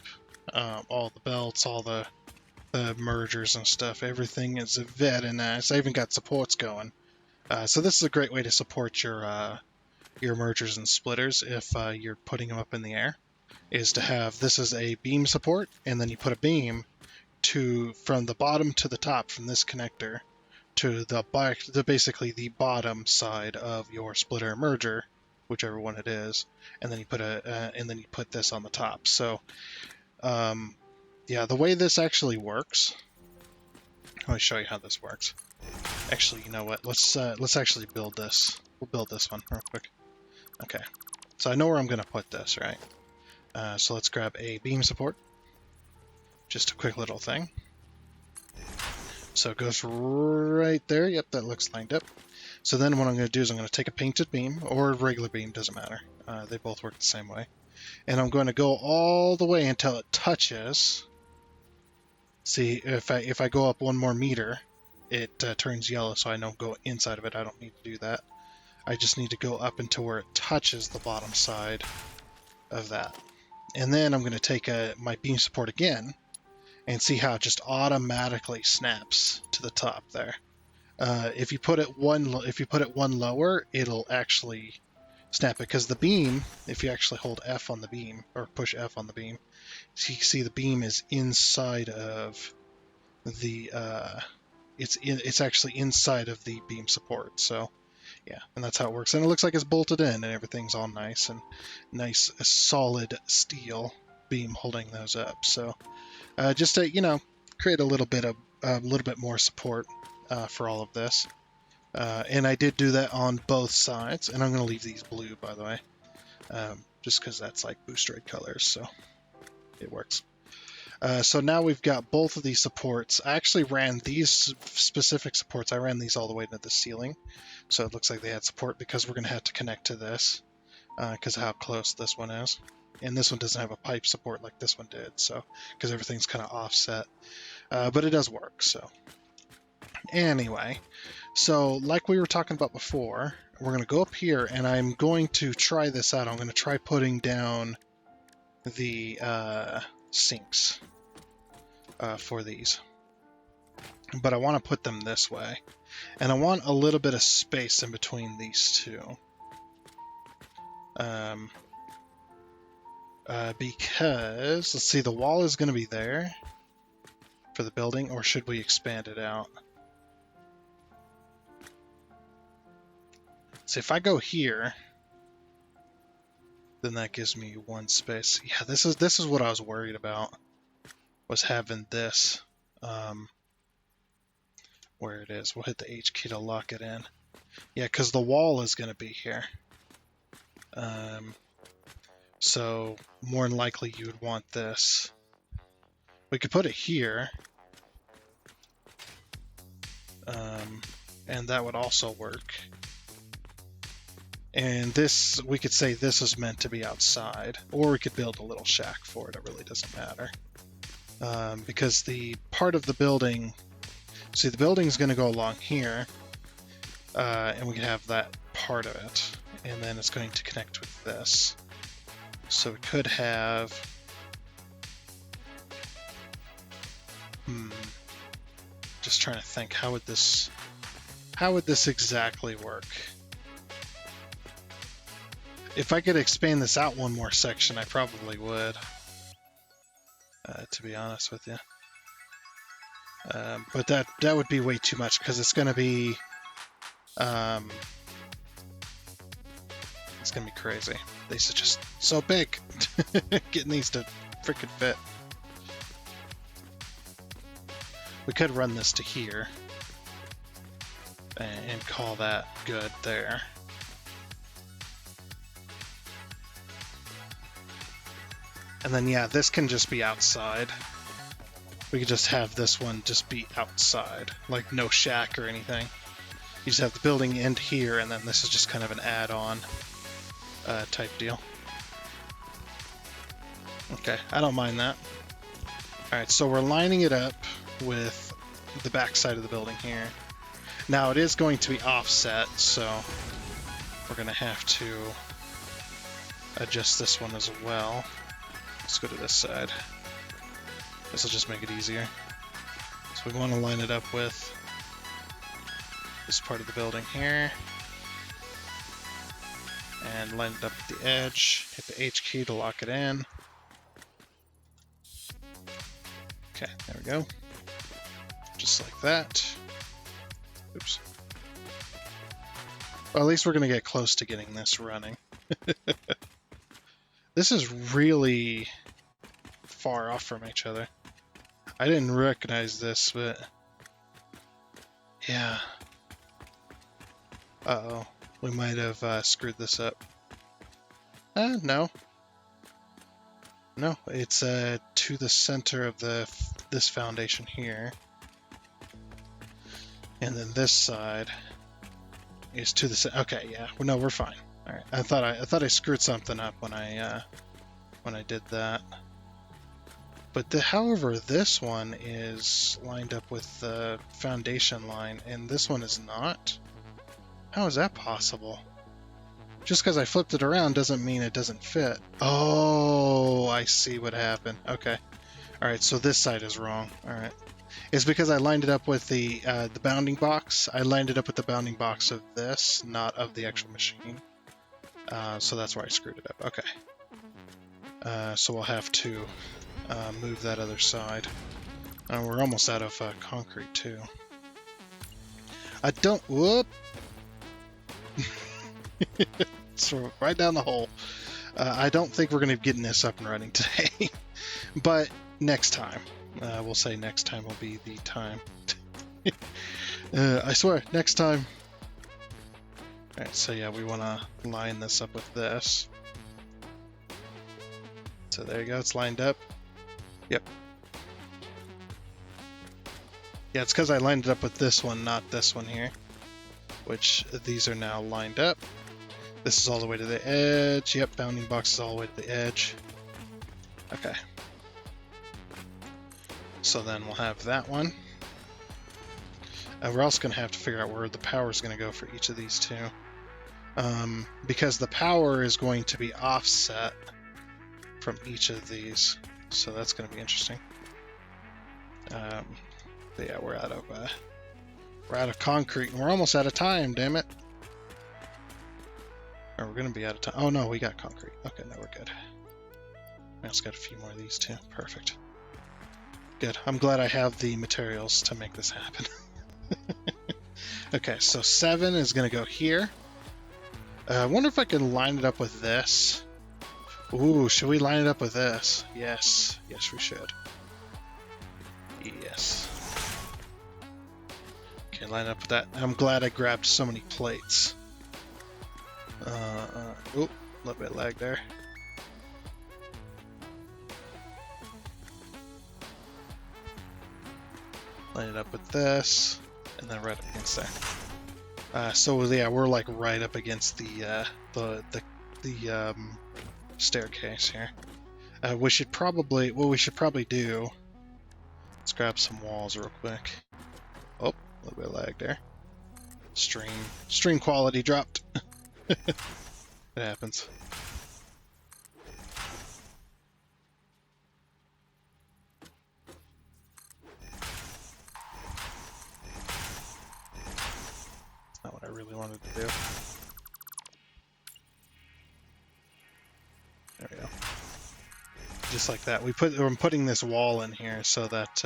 all the belts, all the mergers and stuff, everything is very nice. I even got supports going. So this is a great way to support your mergers and splitters if you're putting them up in the air, is to have this as a beam support, and then you put a beam from the bottom to the top from this connector to basically the bottom side of your splitter merger, whichever one it is, and then you put this on the top. So yeah, the way this actually works, let me show you how this works. Actually, you know what? Let's actually build this. We'll build this one real quick. Okay, so I know where I'm going to put this, right? So let's grab a beam support. Just a quick little thing. So it goes right there. Yep, that looks lined up. So then what I'm going to do is I'm going to take a painted beam, or a regular beam, doesn't matter. They both work the same way. And I'm going to go all the way until it touches. See, if I go up 1 more meter, it turns yellow, so I know go inside of it. I don't need to do that. I just need to go up until where it touches the bottom side of that. And then I'm going to take my beam support again and see how it just automatically snaps to the top there. If you put it one lower, it'll actually snap it, because the beam, if you actually hold F on the beam, or push F on the beam, so you can see the beam is inside of the, it's actually inside of the beam support, so yeah, and that's how it works. And it looks like it's bolted in and everything's all nice, and nice solid steel beam holding those up. So just to, create a little bit more support for all of this. And I did do that on both sides, and I'm going to leave these blue, by the way, just because that's like Boosteroid colors, so it works. So now we've got both of these supports. I actually ran these specific supports, I ran these all the way to the ceiling, so it looks like they had support, because we're going to have to connect to this, because of how close this one is. And this one doesn't have a pipe support like this one did, so because everything's kind of offset. But it does work, so. Anyway, so like we were talking about before, we're going to go up here, and I'm going to try this out. I'm going to try putting down the sinks for these. But I want to put them this way. And I want a little bit of space in between these two. Because, let's see, the wall is going to be there for the building, or should we expand it out? So if I go here, then that gives me one space. Yeah, this is what I was worried about, was having this where it is. We'll hit the H key to lock it in. Yeah, because the wall is going to be here. So more than likely you would want this. We could put it here. And that would also work. And this, we could say this is meant to be outside, or we could build a little shack for it. It really doesn't matter. Because the part of the building, see, the building is going to go along here, and we can have that part of it, and then it's going to connect with this. So we could have, just trying to think, how would this exactly work? If I could expand this out one more section, I probably would, to be honest with you. But that would be way too much, because it's going to be crazy. These are just so big. Getting these to freaking fit. We could run this to here and call that good there. And then, yeah, this can just be outside. We could just have this one just be outside, like no shack or anything. You just have the building end here, and then this is just kind of an add-on type deal. Okay, I don't mind that. Alright, so we're lining it up with the back side of the building here. Now, it is going to be offset, so we're going to have to adjust this one as well. Let's go to this side. This will just make it easier. So we want to line it up with this part of the building here. And line it up at the edge. Hit the H key to lock it in. Okay, there we go. Just like that. Oops. Well, at least we're going to get close to getting this running. This is really far off from each other. I didn't recognize this, but yeah. Uh-oh. We might have screwed this up. No. No, it's to the center of this foundation here. And then this side is to the center. Okay, yeah. Well, no, we're fine. All right. I thought I screwed something up when I did that. But however, this one is lined up with the foundation line, and this one is not. How is that possible? Just because I flipped it around doesn't mean it doesn't fit. Oh, I see what happened. Okay. All right, so this side is wrong. All right. It's because I lined it up with the bounding box. I lined it up with the bounding box of this, not of the actual machine. So that's where I screwed it up. Okay. So we'll have to move that other side. We're almost out of concrete too. I don't... Whoop! So right down the hole. I don't think we're going to be getting this up and running today. But next time. We'll say next time will be the time. I swear, next time. Alright, so yeah, we want to line this up with this. So there you go, it's lined up. Yep. Yeah, it's because I lined it up with this one, not this one here. Which, these are now lined up. This is all the way to the edge. Yep, bounding box is all the way to the edge. Okay. So then we'll have that one. We're also going to have to figure out where the power is going to go for each of these two. Because the power is going to be offset from each of these. So that's going to be interesting. But yeah, we're out of concrete, and we're almost out of time, damn it. Or we're going to be out of time. Oh no, we got concrete. Okay, no, we're good. I just got a few more of these too. Perfect. Good. I'm glad I have the materials to make this happen. Okay, so 7 is going to go here. I wonder if I can line it up with this. Ooh, should we line it up with this? Yes. Yes, we should. Yes. Okay, line it up with that. I'm glad I grabbed so many plates. Oop, a little bit of lag there. Line it up with this, and then right up against there. So yeah, we're like right up against the staircase here. What we should probably do. Let's grab some walls real quick. Oh, a little bit of lag there. Stream quality dropped. It happens. That's not what I really wanted to do. There we go. Just like that. I'm putting this wall in here so that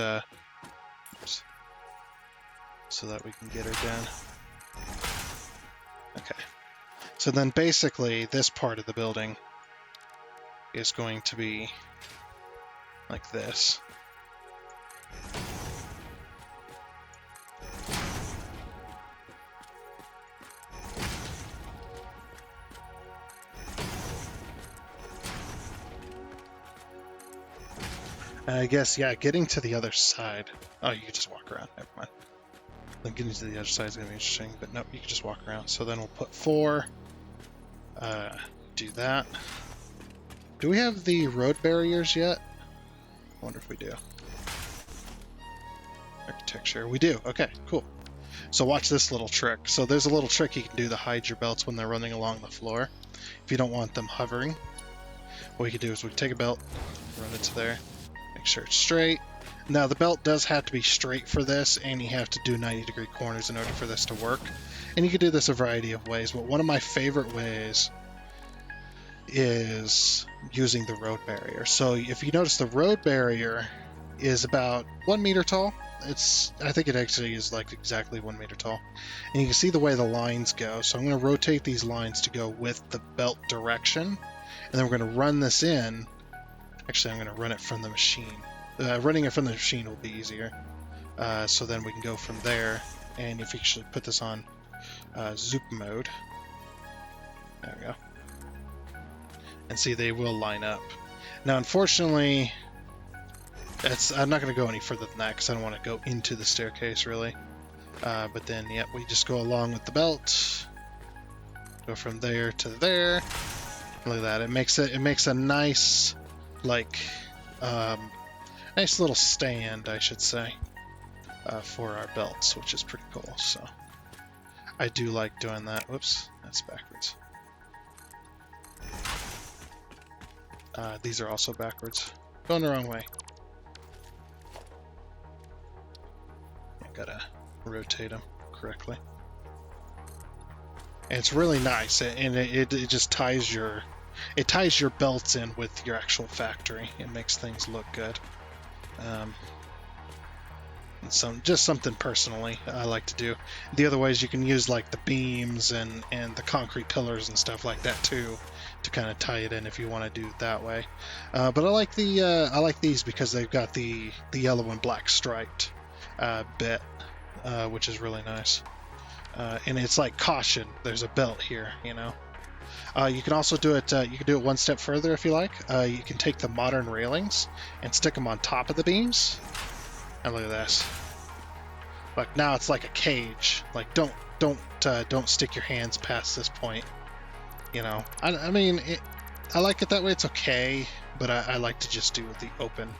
so that we can get her down. Okay. So then basically this part of the building is going to be like this. I guess, yeah, getting to the other side. Oh, you can just walk around. Never mind. Then getting to the other side is going to be interesting, but no, you can just walk around. So then we'll put 4. Do that. Do we have the road barriers yet? I wonder if we do. Architecture. We do. Okay, cool. So watch this little trick. So there's a little trick you can do to hide your belts when they're running along the floor. If you don't want them hovering, what we can do is we can take a belt, run it to there, make sure it's straight. Now the belt does have to be straight for this, and you have to do 90-degree corners in order for this to work. And you can do this a variety of ways, but one of my favorite ways is using the road barrier. So if you notice, the road barrier is about 1 meter tall. I think it actually is like exactly 1 meter tall. And you can see the way the lines go. So I'm going to rotate these lines to go with the belt direction. And then we're going to run this in. Actually, I'm going to run it from the machine. Running it from the machine will be easier. So then we can go from there. And if you actually put this on zoop mode. There we go. And see, they will line up. Now, unfortunately, I'm not going to go any further than that because I don't want to go into the staircase, really. But then, yep, we just go along with the belt. Go from there to there. Look at that. It makes a nice, like, nice little stand, I should say, for our belts, which is pretty cool. So I do like doing that. Whoops, that's backwards. These are also backwards. Going the wrong way. I gotta rotate them correctly. And it's really nice, and it just ties your belts in with your actual factory. It makes things look good. Just something personally I like to do. The other ways you can use like the beams and the concrete pillars and stuff like that too, to kind of tie it in if you want to do it that way. But I like these because they've got the yellow and black striped bit, which is really nice. And it's like caution. There's a belt here, you know. You can also do it. You can do it one step further if you like. You can take the modern railings and stick them on top of the beams. And look at this. Like now it's like a cage. Like don't stick your hands past this point. You know. I mean, I like it that way. It's okay, but I like to just do the open.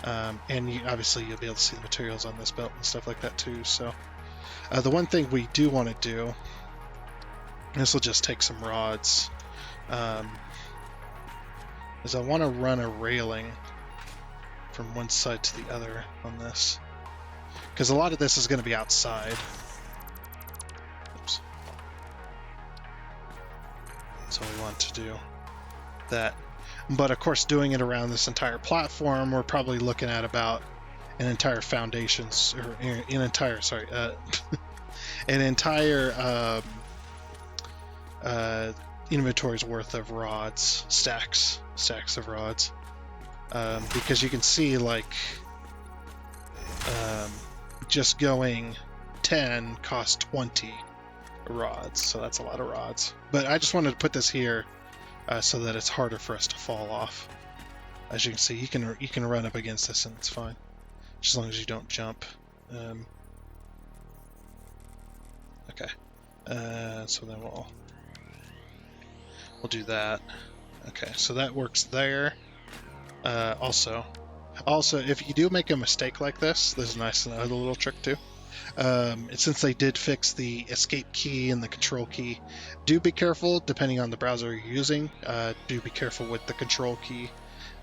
And obviously you'll be able to see the materials on this belt and stuff like that too. So the one thing we do want to do. This will just take some rods. Is I want to run a railing from one side to the other on this, because a lot of this is going to be outside. Oops. So we want to do that, but of course doing it around this entire platform, we're probably looking at about an entire foundations, or an entire inventory's worth of rods, stacks of rods, because you can see like just going 10 costs 20 rods, so that's a lot of rods. But I just wanted to put this here so that it's harder for us to fall off. As you can see, you can run up against this and it's fine, just as long as you don't jump. Okay, so then we'll do that. Okay, so that works there. Also, if you do make a mistake like this, there's a nice another little trick too. Since they did fix the escape key and the control key, do be careful depending on the browser you're using. Do be careful with the control key.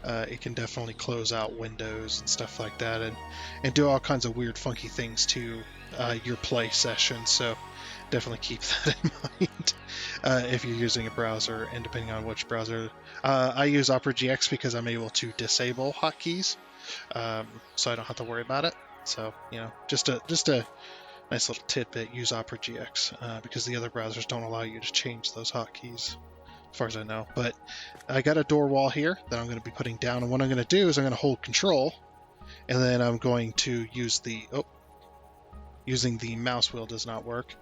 It can definitely close out windows and stuff like that, and do all kinds of weird, funky things to your play session. So definitely keep that in mind if you're using a browser, and depending on which browser. I use Opera GX because I'm able to disable hotkeys, so I don't have to worry about it. So, you know, just a nice little tidbit, use Opera GX, because the other browsers don't allow you to change those hotkeys, as far as I know. But I got a door wall here that I'm going to be putting down, and what I'm going to do is I'm going to hold control, and then I'm going to use using the mouse wheel does not work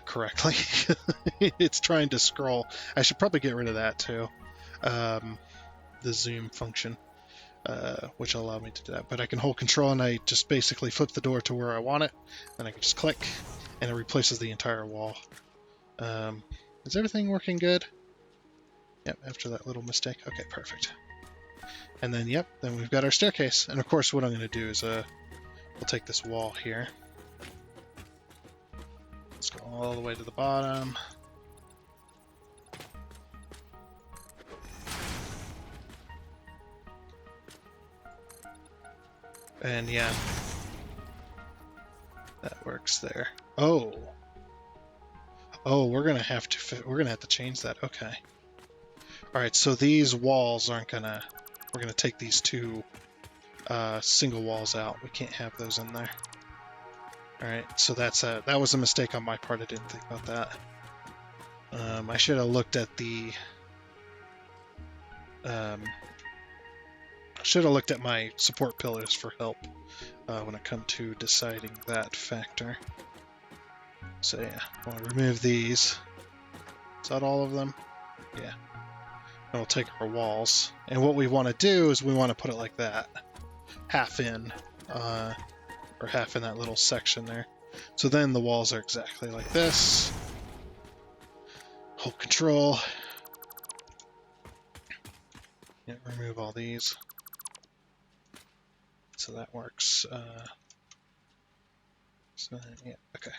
correctly. It's trying to scroll. I should probably get rid of that too. The zoom function, which will allow me to do that. But I can hold control and I just basically flip the door to where I want it. Then I can just click and it replaces the entire wall. Is everything working good? Yep, after that little mistake. Okay, perfect. And then, yep, then we've got our staircase. And of course what I'm going to do is we'll take this wall here. Let's go all the way to the bottom. And yeah, that works there. Oh, we're gonna have to change that. Okay. All right. So these walls aren't gonna. We're gonna take these two single walls out. We can't have those in there. All right. So that was a mistake on my part. I didn't think about that. I should have looked at the. Should have looked at my support pillars for help when it comes to deciding that factor. So yeah, we'll remove these. Is that all of them? Yeah. And we'll take our walls. And what we want to do is we want to put it like that. Half in. Or half in that little section there. So then the walls are exactly like this. Hold control. Yeah, remove all these. So that works. So yeah, okay.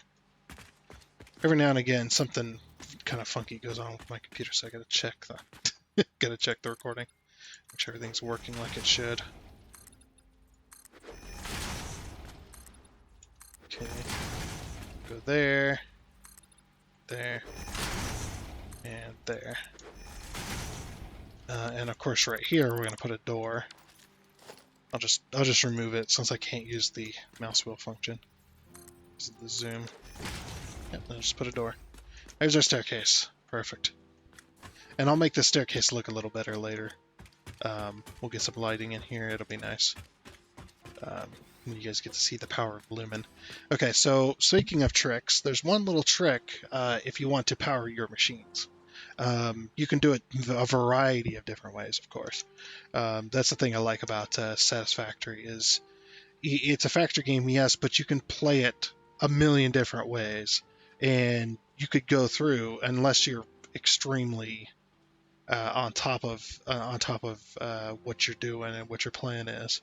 Every now and again, something kind of funky goes on with my computer, so I gotta check the recording, make sure everything's working like it should. Okay, go there, there. there. And of course right here we're going to put a door. I'll just remove it since I can't use the mouse wheel function. This is the zoom. Yep, I'll just put a door. There's our staircase. Perfect. And I'll make the staircase look a little better later. We'll get some lighting in here. It'll be nice. You guys get to see the power of Lumen. Okay, so speaking of tricks, there's one little trick if you want to power your machines. You can do it a variety of different ways, of course. That's the thing I like about Satisfactory is it's a factory game, yes, but you can play it a million different ways, and you could go through unless you're extremely on top of what you're doing and what your plan is.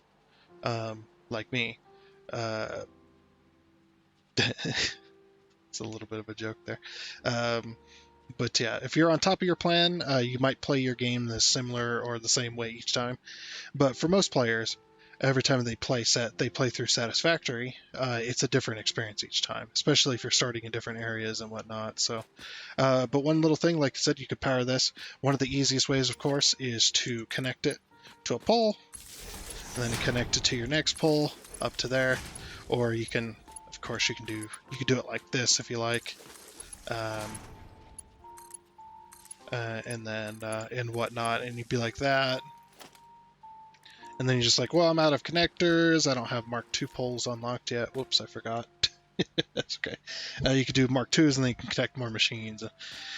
Like me. It's a little bit of a joke there. But yeah, if you're on top of your plan, you might play your game the similar or the same way each time. But for most players, every time they play through Satisfactory, it's a different experience each time, especially if you're starting in different areas and whatnot. So, but one little thing, like I said, you could power this. One of the easiest ways, of course, is to connect it to a pole, and then connect it to your next pole up to there, or you can, of course, you can do it like this if you like, and then and whatnot, and you'd be like that, and then you're just like, well, I'm out of connectors. I don't have Mark II poles unlocked yet. Whoops, I forgot. That's okay. You could do Mark IIs, and then you can connect more machines.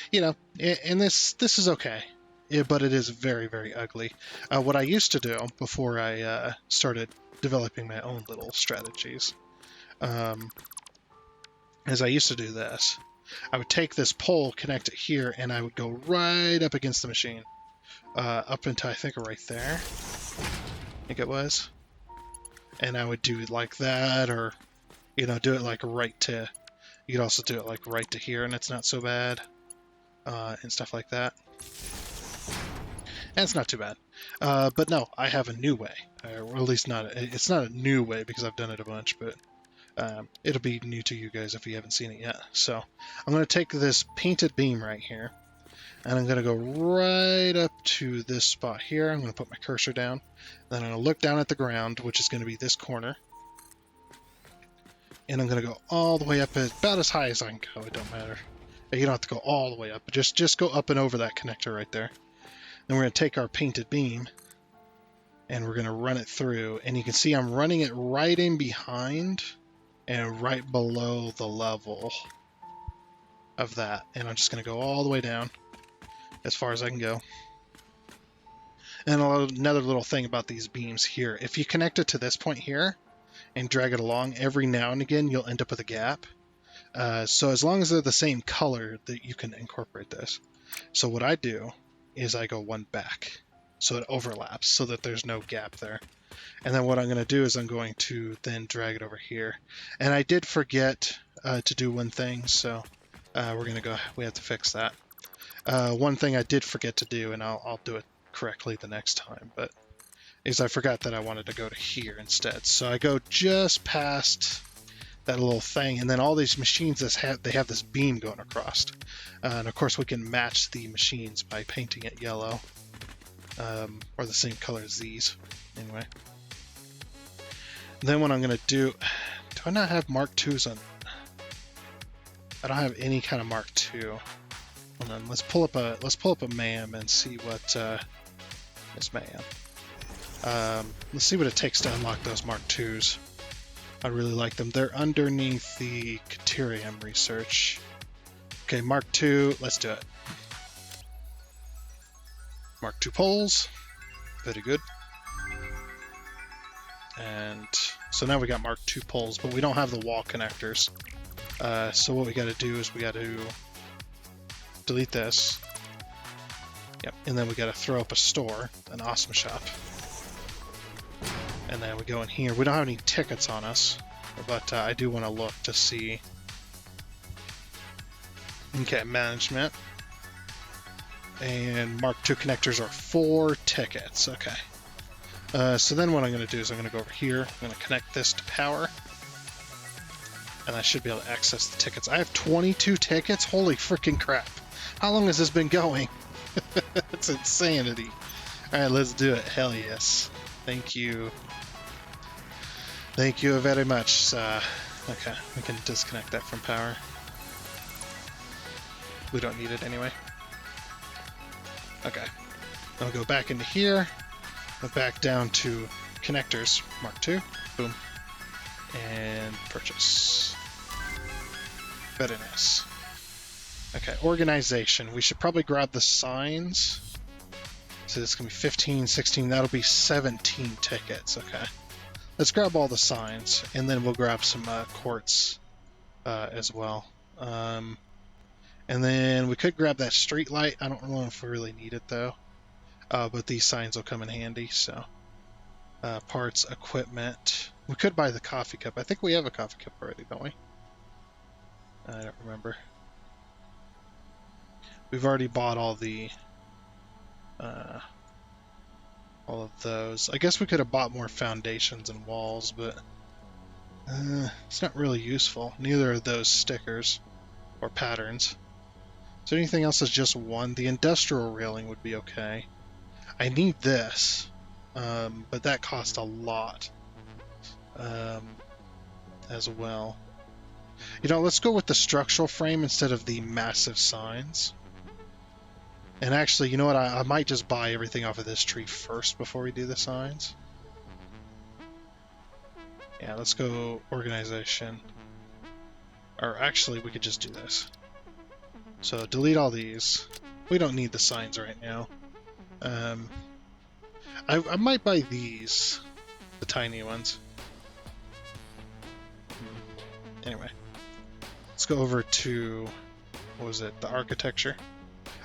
You know, and this is okay. Yeah, but it is very, very ugly. What I used to do before I started developing my own little strategies is I used to do this. I would take this pole, connect it here, and I would go right up against the machine. Up until I think right there. I think it was. And I would do it like that, or, you know, do it like right to... You could also do it like right to here, and it's not so bad. And stuff like that. And it's not too bad. But no, I have a new way. Or at least it's not a new way because I've done it a bunch, but it'll be new to you guys if you haven't seen it yet. So I'm going to take this painted beam right here, and I'm going to go right up to this spot here. I'm going to put my cursor down. Then I'm going to look down at the ground, which is going to be this corner. And I'm going to go all the way up about as high as I can go. It don't matter. You don't have to go all the way up. Just go up and over that connector right there. Then we're going to take our painted beam, and we're going to run it through. And you can see I'm running it right in behind and right below the level of that. And I'm just going to go all the way down as far as I can go. And another little thing about these beams here, if you connect it to this point here and drag it along, every now and again you'll end up with a gap. So as long as they're the same color, that you can incorporate this. So what I do is I go one back, so it overlaps, so that there's no gap there. And then what I'm going to do is I'm going to then drag it over here. And I did forget to do one thing, so we have to fix that. One thing I did forget to do, and I'll do it correctly the next time, but is I forgot that I wanted to go to here instead. So I go just past that little thing, and then all these machines they have this beam going across. And of course we can match the machines by painting it yellow, or the same color as these. Anyway. And then what I'm going to do I not have Mark IIs on? I don't have any kind of Mark II. Hold on, let's pull up a MAM and see what this MAM. Let's see what it takes to unlock those Mark IIs. I really like them. They're underneath the Caterium research. Okay, Mark II, let's do it. Mark II poles. Very good. And so now we got Mark II poles, but we don't have the wall connectors. So what we got to do is we got to delete this. Yep, and then we got to throw up a store, an awesome shop. And then we go in here. We don't have any tickets on us, but I do want to look to see. Okay, management. And Mark II connectors are 4 tickets. Okay. So then what I'm going to do is I'm going to go over here. I'm going to connect this to power. and I should be able to access the tickets. I have 22 tickets? Holy freaking crap. How long has this been going? It's insanity. Alright, let's do it. Hell yes. Thank you. Thank you very much. Okay, we can disconnect that from power. We don't need it anyway. Okay. I'll go back into here. Go back down to connectors. Mark 2. Boom. And purchase. Very nice. Okay, organization. We should probably grab the signs. So this can be 15, 16. That'll be 17 tickets. Okay. Let's grab all the signs, and then we'll grab some quartz as well. And then we could grab that street light. I don't know if we really need it though. But these signs will come in handy. So parts, equipment. We could buy the coffee cup. I think we have a coffee cup already, don't we? I don't remember. We've already bought all of those. I guess we could have bought more foundations and walls, but it's not really useful. Neither of those stickers or patterns. So anything else is just one. The industrial railing would be okay. I need this, but that costs a lot as well. You know, let's go with the structural frame instead of the massive signs. And actually, you know what? I might just buy everything off of this tree first before we do the signs. Yeah, let's go organization. Or actually, we could just do this. So delete all these. We don't need the signs right now. I might buy these, the tiny ones. Anyway, let's go over to, what was it, the architecture.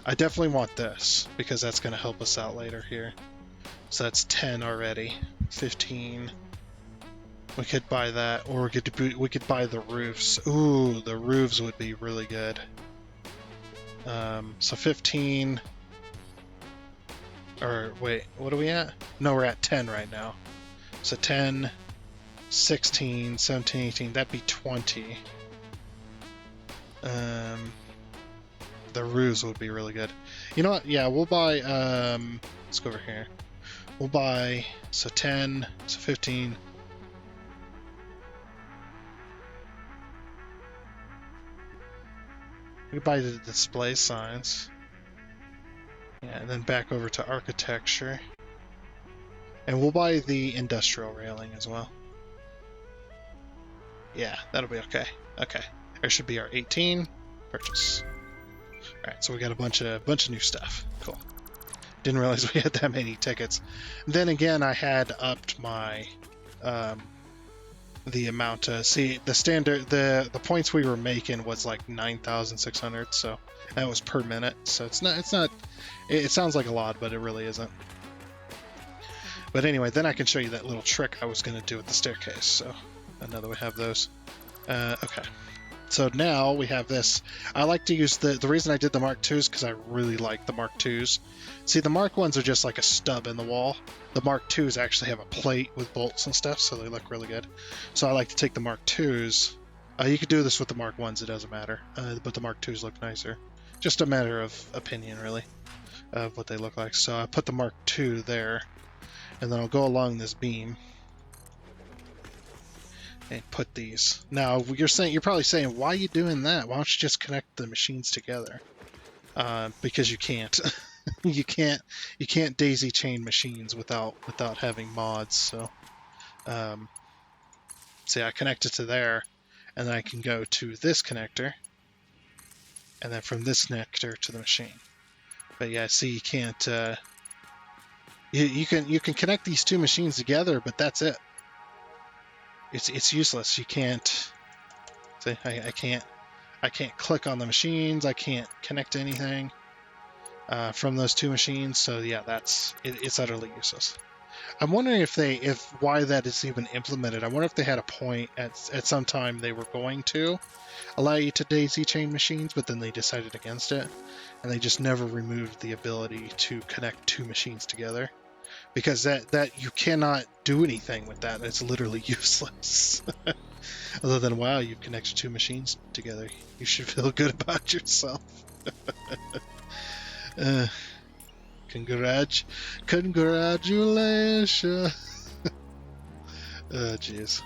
I definitely want this, because that's going to help us out later here. So that's 10 already. 15. We could buy that, or we could buy the roofs. Ooh, the roofs would be really good. So 15. Or wait, what are we at? No, we're at 10 right now. So 10, 16, 17, 18. That'd be 20. The roofs would be really good. You know what? Yeah, we'll buy, let's go over here. We'll buy, so 10, so 15. We could buy the display signs. Yeah, and then back over to architecture. And we'll buy the industrial railing as well. Yeah, that'll be okay. Okay. There should be our 18. Purchase. Alright, so we got a bunch of new stuff. Cool. Didn't realize we had that many tickets. Then again, I had upped my the amount to see the standard the points we were making was like 9,600, so that was per minute. So it's not it sounds like a lot, but it really isn't. But anyway, then I can show you that little trick I was going to do with the staircase. So now that we have those, okay. So now we have this. I like to use the reason I did the Mark IIs because I really like the Mark IIs. See, the Mark 1s are just like a stub in the wall. The Mark IIs actually have a plate with bolts and stuff, so they look really good. So I like to take the Mark IIs. You could do this with the Mark 1s, it doesn't matter. But the Mark IIs look nicer. Just a matter of opinion, really, of what they look like. So I put the Mark II there, and then I'll go along this beam and put these. Now you're probably saying, why are you doing that? Why don't you just connect the machines together? Because you can't. you can't daisy chain machines without having mods. So see, I connect it to there, and then I can go to this connector, and then from this connector to the machine. But yeah, see, you can't. You can connect these two machines together, but that's it. It's useless. You can't. See, I can't click on the machines. I can't connect to anything from those two machines. So yeah, it's utterly useless. I'm wondering why that is even implemented. I wonder if they had a point at some time they were going to allow you to daisy chain machines, but then they decided against it, and they just never removed the ability to connect two machines together. because that you cannot do anything with that. It's literally useless. Other than, wow, you've connected two machines together. You should feel good about yourself. uh, Congratulations. Oh, jeez.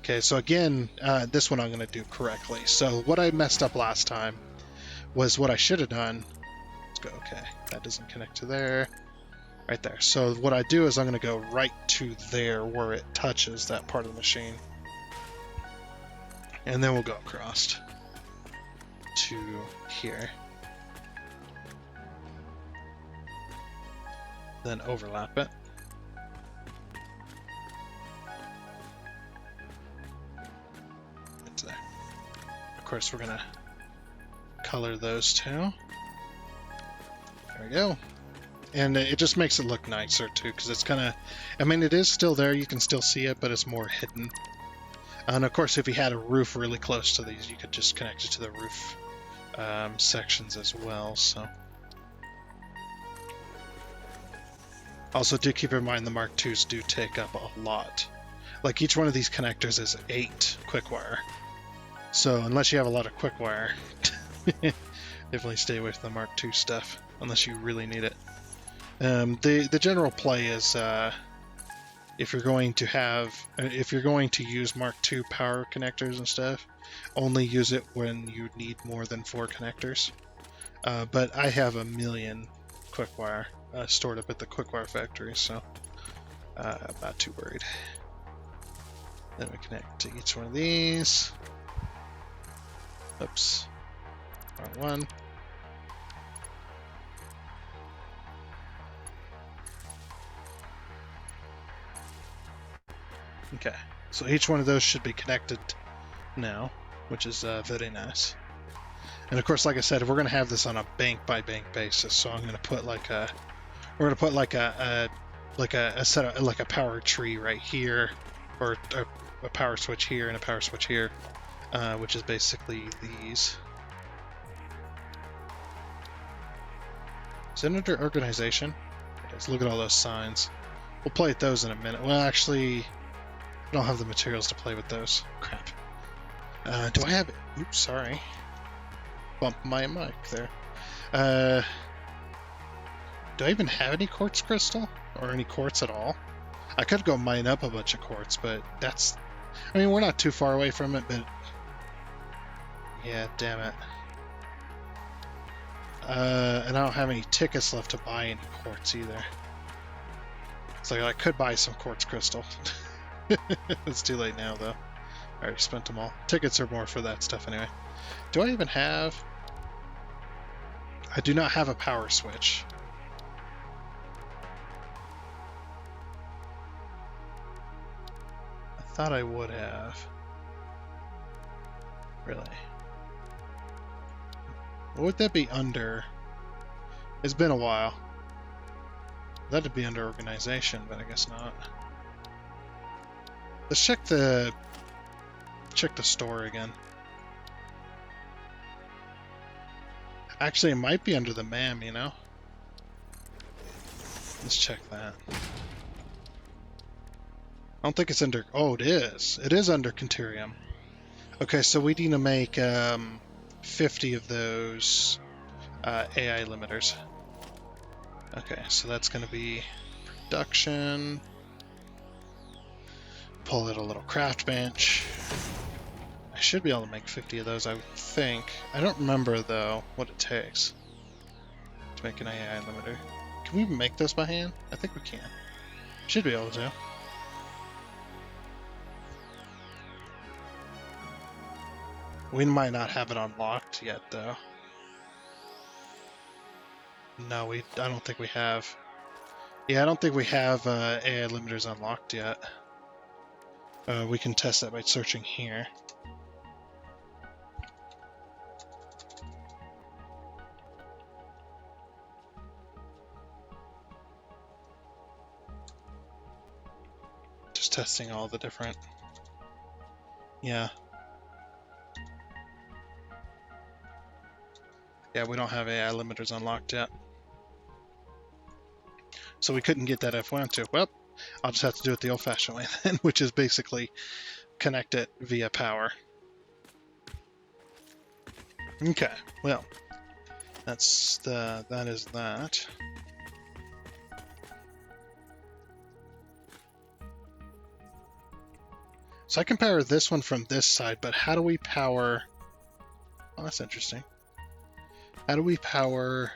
Okay, so again, this one I'm going to do correctly. So what I messed up last time was what I should have done. Let's go, okay, that doesn't connect to there. Right there. So what I do is I'm going to go right to there where it touches that part of the machine. And then we'll go across to here. Then overlap it. It's there. Of course, we're gonna color those two. There we go. And it just makes it look nicer too, because it's kind of, I mean, it is still there, you can still see it, but it's more hidden. And of course, if you had a roof really close to these, you could just connect it to the roof sections as well, so. Also, do keep in mind the Mark IIs do take up a lot. Like, each one of these connectors is 8 quick wire. So, unless you have a lot of quick wire, definitely stay away from the Mark II stuff, unless you really need it. The general play is, if you're going to use Mark II power connectors and stuff, only use it when you need more than 4 connectors. But I have a million quick wire stored up at the quick wire factory, so I'm not too worried. Then we connect to each one of these. Oops, wrong one. Okay, so each one of those should be connected now, which is very nice. And of course, like I said, we're going to have this on a bank by bank basis, so I'm going to put like a, we're going to put like a set of, like a power tree right here, or a power switch here and a power switch here, which is basically these. Is it under organization? It is. Look at all those signs. We'll play with those in a minute. Well, actually, I don't have the materials to play with those. Crap. Do I have... Oops, sorry. Bump my mic there. Do I even have any quartz crystal? Or any quartz at all? I could go mine up a bunch of quartz, but that's... I mean, we're not too far away from it, but... Yeah, damn it. And I don't have any tickets left to buy any quartz either. So I could buy some quartz crystal. It's too late now, though. I already spent them all. Tickets are more for that stuff anyway. Do I even have... I do not have a power switch. I thought I would have. Really? What would that be under? It's been a while. That'd be under organization, but I guess not. Let's check the store again. Actually, it might be under the MAM, you know? Let's check that. I don't think it's under... Oh, it is. It is under Conterium. Okay, so we need to make 50 of those AI limiters. Okay, so that's going to be production. Pull out a little craft bench. I should be able to make 50 of those, I would think. I don't remember, though, what it takes to make an AI limiter. Can we even make those by hand? I think we can. Should be able to. We might not have it unlocked yet, though. No, I don't think we have. Yeah, I don't think we have AI limiters unlocked yet. We can test that by searching here. Just testing all the different... Yeah. Yeah, we don't have AI limiters unlocked yet. So we couldn't get that if we wanted to. Well, I'll just have to do it the old-fashioned way then, which is basically connect it via power. Okay, well, that is that. So I can power this one from this side, but how do we power... Oh, that's interesting. How do we power...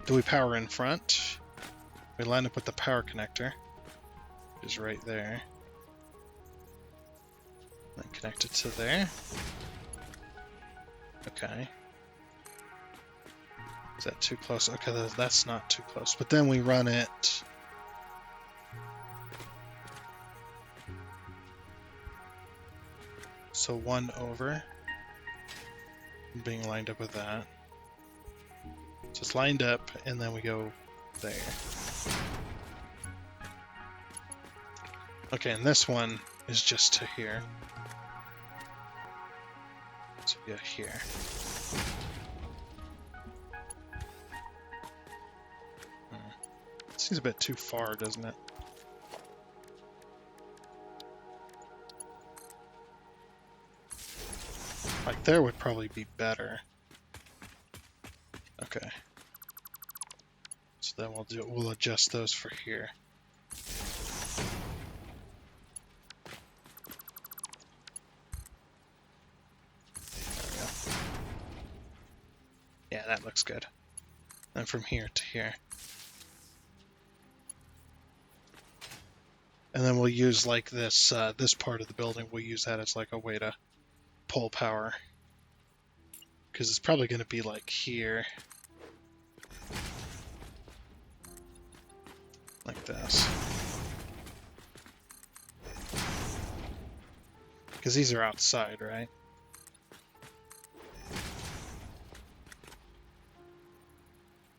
Do we power in front? We line up with the power connector, which is right there. Then connect it to there. Okay. Is that too close? Okay, that's not too close. But then we run it... So 1 over, being lined up with that. So it's lined up, and then we go there. Okay, and this one is just to here. So yeah, here. It seems a bit too far, doesn't it? Like there would probably be better. Okay. So then we'll adjust those for here. There we go. Yeah, that looks good. And from here to here. And then we'll use like this this part of the building, we'll use that as like a way to pull power. Because it's probably going to be like here. Like this. Because these are outside, right?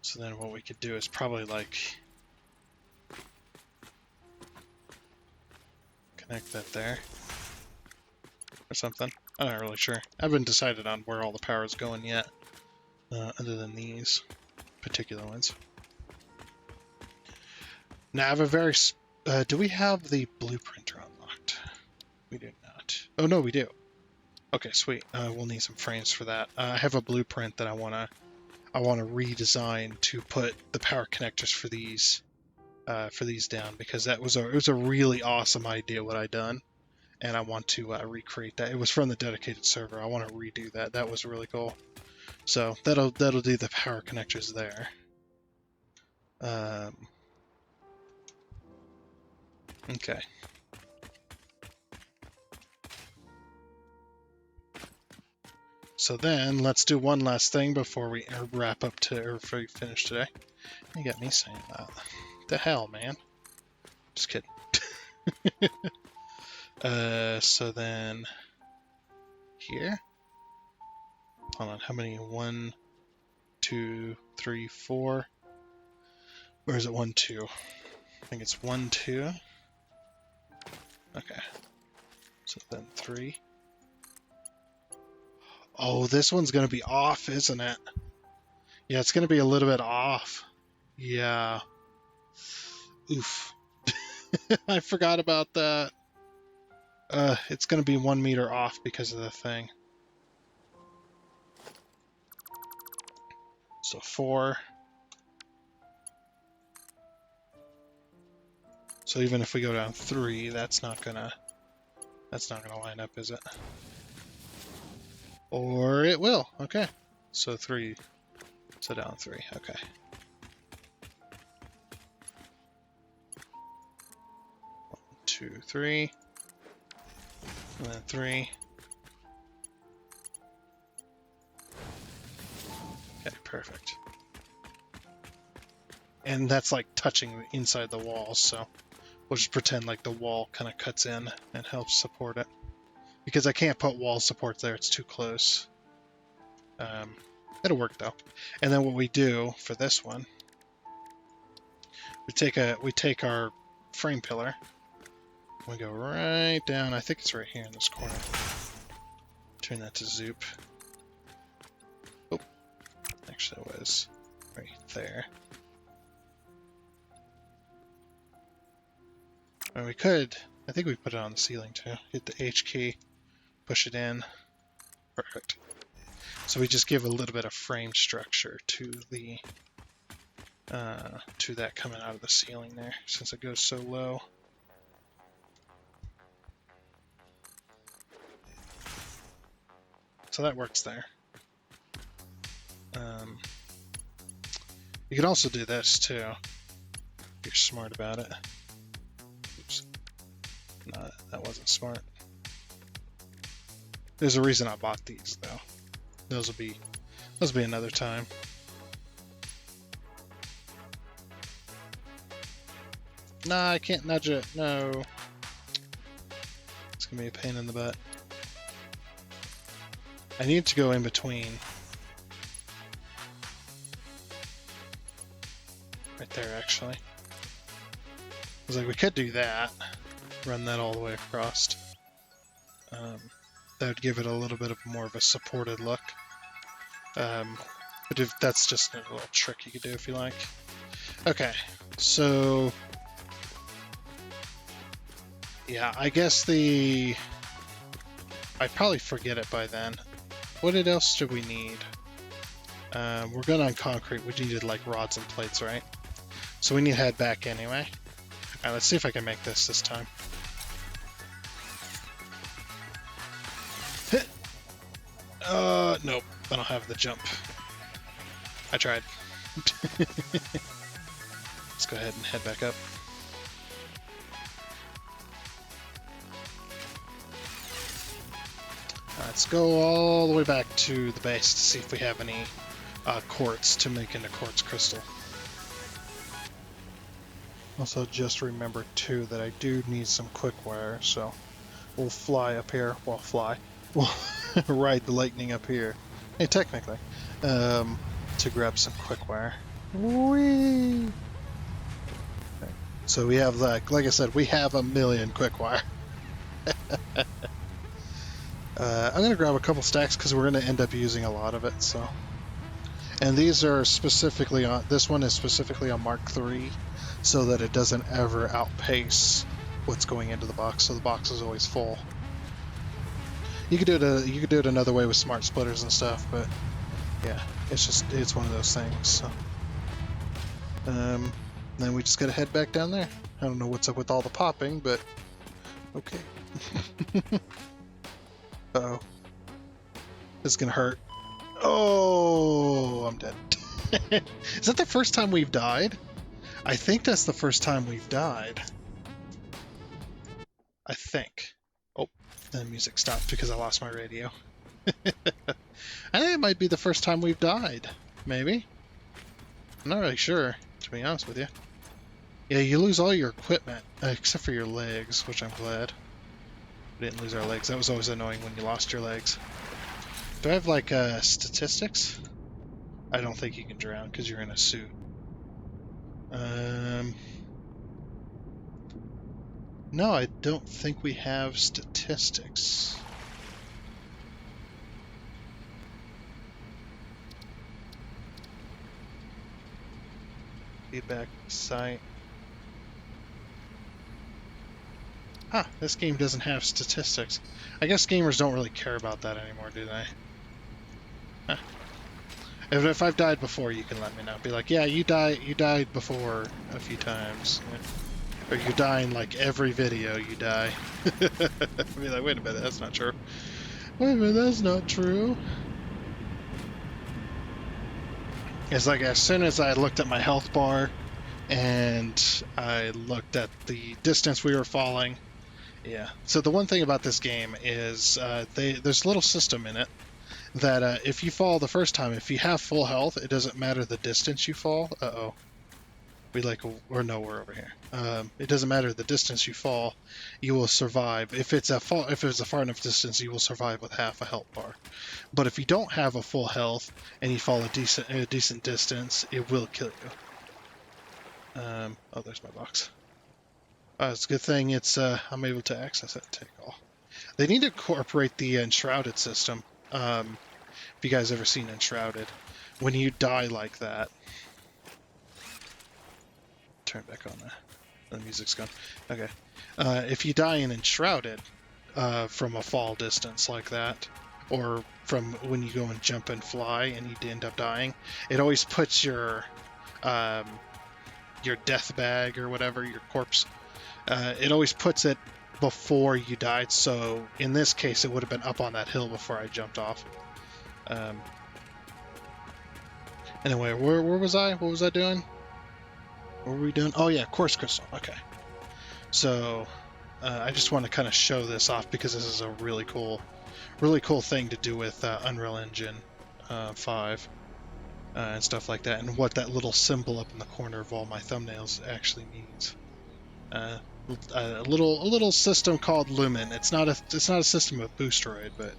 So then what we could do is probably like connect that there or something. I'm not really sure. I haven't decided on where all the power is going yet, other than these particular ones. Now I have a very... do we have the blueprinter unlocked? We do not. Oh no, we do. Okay, sweet. We'll need some frames for that. I have a blueprint that I wanna redesign to put the power connectors for these down, because it was a really awesome idea what I done. And I want to recreate that. It was from the dedicated server. I want to redo that. That was really cool. So that'll do the power connectors there. Okay. So then let's do one last thing before we wrap up before we finish today. You got me saying that. The hell, man. Just kidding. So then here, hold on, how many? 1, 2, 3, 4. Or is it 1, 2? I think it's 1, 2. Okay. So then 3. Oh, this one's gonna be off, isn't it? Yeah, it's gonna be a little bit off. Yeah. Oof. I forgot about that. It's going to be 1 meter off because of the thing. So 4. So even if we go down 3, that's not gonna line up, is it? Or it will. Okay. So 3. So down 3. Okay. 1, 2, 3. And then 3. Okay, perfect. And that's like touching inside the wall, so we'll just pretend like the wall kind of cuts in and helps support it. Because I can't put wall supports there, it's too close. It'll work though. And then what we do for this one, we take our frame pillar. We go right down, I think it's right here in this corner. Turn that to zoop. Oh, actually it was right there. And we could, I think we put it on the ceiling too. Hit the H key, push it in. Perfect. So we just give a little bit of frame structure to the to that coming out of the ceiling there, since it goes so low. So that works there. You can also do this too, if you're smart about it. Oops. No, that wasn't smart. There's a reason I bought these though. Those will be another time. Nah, I can't nudge it. No. It's gonna be a pain in the butt. I need to go in between. Right there, actually. I was like, we could do that. Run that all the way across. That would give it a little bit of more of a supported look. But if that's just a little trick you could do if you like. Okay, so yeah, I guess I'd probably forget it by then. What else do we need? We're good on concrete. We needed like rods and plates, right? So we need to head back anyway. Alright, let's see if I can make this time. Nope. I don't have the jump. I tried. Let's go ahead and head back up. Let's go all the way back to the base to see if we have any quartz to make into quartz crystal. Also, just remember too that I do need some quick wire, so we'll fly up here. Well, we'll ride the lightning up here. Hey, technically, to grab some quick wire. Whee! Okay. So we have like I said, we have a million quick wire. I'm gonna grab a couple stacks because we're gonna end up using a lot of it. So, and these are specifically on. This one is specifically on Mark III, so that it doesn't ever outpace what's going into the box. So the box is always full. You could do it another way with smart splitters and stuff, but yeah, it's one of those things. So, then we just gotta head back down there. I don't know what's up with all the popping, but okay. Uh-oh. This is gonna hurt. Oh, I'm dead. Is that the first time we've died? I think that's the first time we've died. I think. Oh, the music stopped because I lost my radio. I think it might be the first time we've died. Maybe. I'm not really sure, to be honest with you. Yeah, you lose all your equipment, except for your legs, which I'm glad. We didn't lose our legs. That was always annoying when you lost your legs. Do I have, like, statistics? I don't think you can drown because you're in a suit. No, I don't think we have statistics. Feedback site. Huh, this game doesn't have statistics. I guess gamers don't really care about that anymore, do they? Huh. If I've died before, you can let me know. Be like, yeah, you died before a few times. Or you die in like every video you die. Be like, wait a minute, that's not true. Wait a minute, that's not true. It's like as soon as I looked at my health bar and I looked at the distance we were falling. Yeah. So the one thing about this game is there's a little system in it that if you fall the first time, if you have full health, it doesn't matter the distance you fall. Uh-oh. Or no, we're over here. It doesn't matter the distance you fall, you will survive. If it's a far enough distance, you will survive with half a health bar. But if you don't have a full health and you fall a decent distance, it will kill you. Oh, there's my box. It's a good thing I'm able to access it and take all. They need to incorporate the Enshrouded system. If you guys ever seen Enshrouded, when you die like that. Turn back on that. The music's gone. Okay. If you die in Enshrouded from a fall distance like that, or from when you go and jump and fly and you end up dying, it always puts um, your death bag or whatever, your corpse, it always puts it before you died. So in this case, it would have been up on that hill before I jumped off. Anyway, where was I? What was I doing? What were we doing? Oh yeah, quartz crystal. Okay. So I just want to kind of show this off because this is a really cool thing to do with Unreal Engine 5 and stuff like that, and what that little symbol up in the corner of all my thumbnails actually means. A little system called Lumen. It's not a system of Boosteroid, but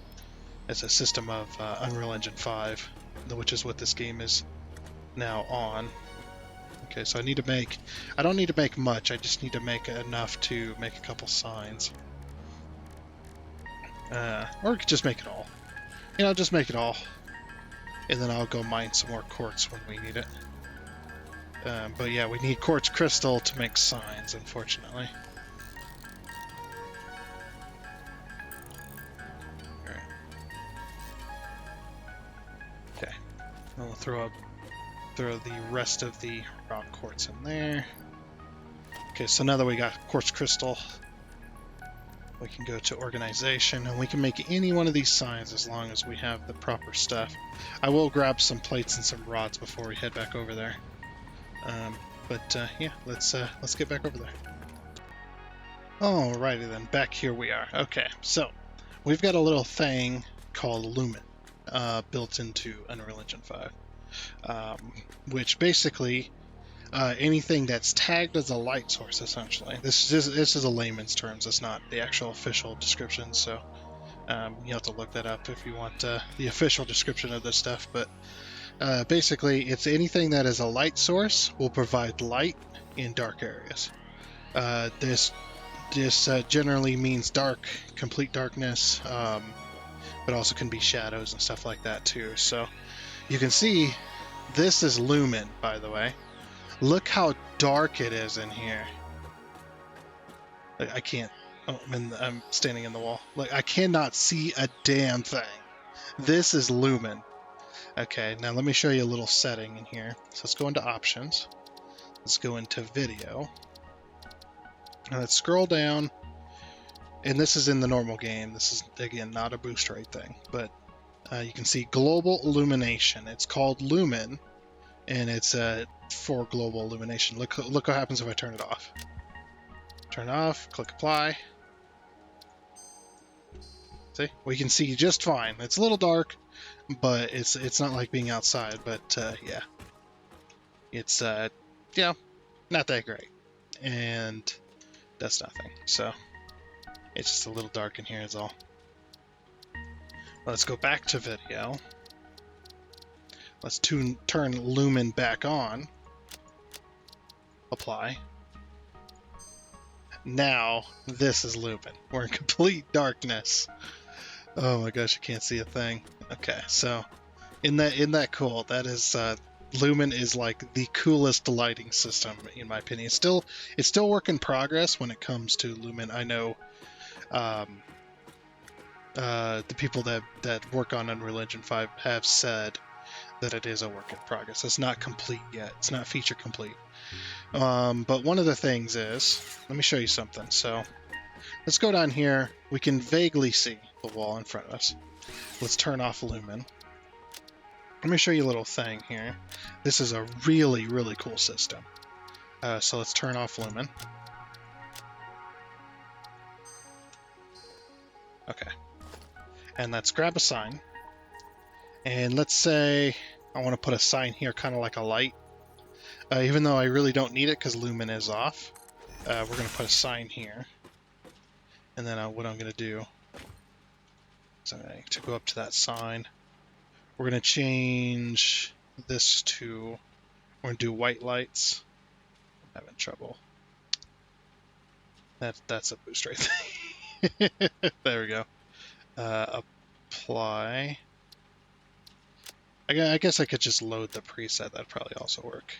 it's a system of Unreal Engine 5, which is what this game is now on. Okay, so I don't need to make much, I just need to make enough to make a couple signs. Or just make it all. Just make it all. And then I'll go mine some more quartz when we need it. But yeah, we need quartz crystal to make signs, unfortunately. Alright. Okay. We'll throw the rest of the rock quartz in there. Okay, so now that we got quartz crystal, we can go to organization and we can make any one of these signs as long as we have the proper stuff. I will grab some plates and some rods before we head back over there. Yeah, let's get back over there. Alrighty then, back here we are. Okay, so we've got a little thing called Lumen built into Unreal Engine 5, which basically anything that's tagged as a light source, essentially. This is a layman's terms. It's not the actual official description, so you have to look that up if you want the official description of this stuff. But basically, it's anything that is a light source will provide light in dark areas. This generally means dark, complete darkness, but also can be shadows and stuff like that too. So you can see this is Lumen, by the way. Look how dark it is in here. Like, I can't. Oh, I'm standing in the wall. Like, I cannot see a damn thing. This is Lumen. Okay, now let me show you a little setting in here. So let's go into options. Let's go into video. Now let's scroll down. And this is in the normal game. This is, again, not a Boosteroid thing. But you can see global illumination. It's called Lumen. And it's for global illumination. Look what happens if I turn it off. Turn it off, click apply. See, we can see just fine. It's a little dark, but it's not like being outside. But yeah, it's not that great, and that's nothing. So it's just a little dark in here is all. Let's go back to video. Let's turn Lumen back on. Apply. Now, this is Lumen. We're in complete darkness. Oh my gosh, I can't see a thing. Okay, so isn't that cool? That is Lumen is like the coolest lighting system in my opinion. It's still work in progress when it comes to Lumen. I know the people that work on Unreal Engine 5 have said that it is a work in progress. It's not complete yet. It's not feature complete. But one of the things is, let me show you something. So let's go down here. We can vaguely see the wall in front of us. Let's turn off Lumen. Let me show you a little thing here. This is a really, really cool system. So let's turn off Lumen. Okay. And let's grab a sign. And let's say I want to put a sign here, kind of like a light. Even though I really don't need it because Lumen is off. We're going to put a sign here. And then what I'm going to do is I'm going to go up to that sign. We're going to change this to, we're going to do white lights. I'm having trouble. That's a boost right there. There we go. Apply. I guess I could just load the preset. That'd probably also work.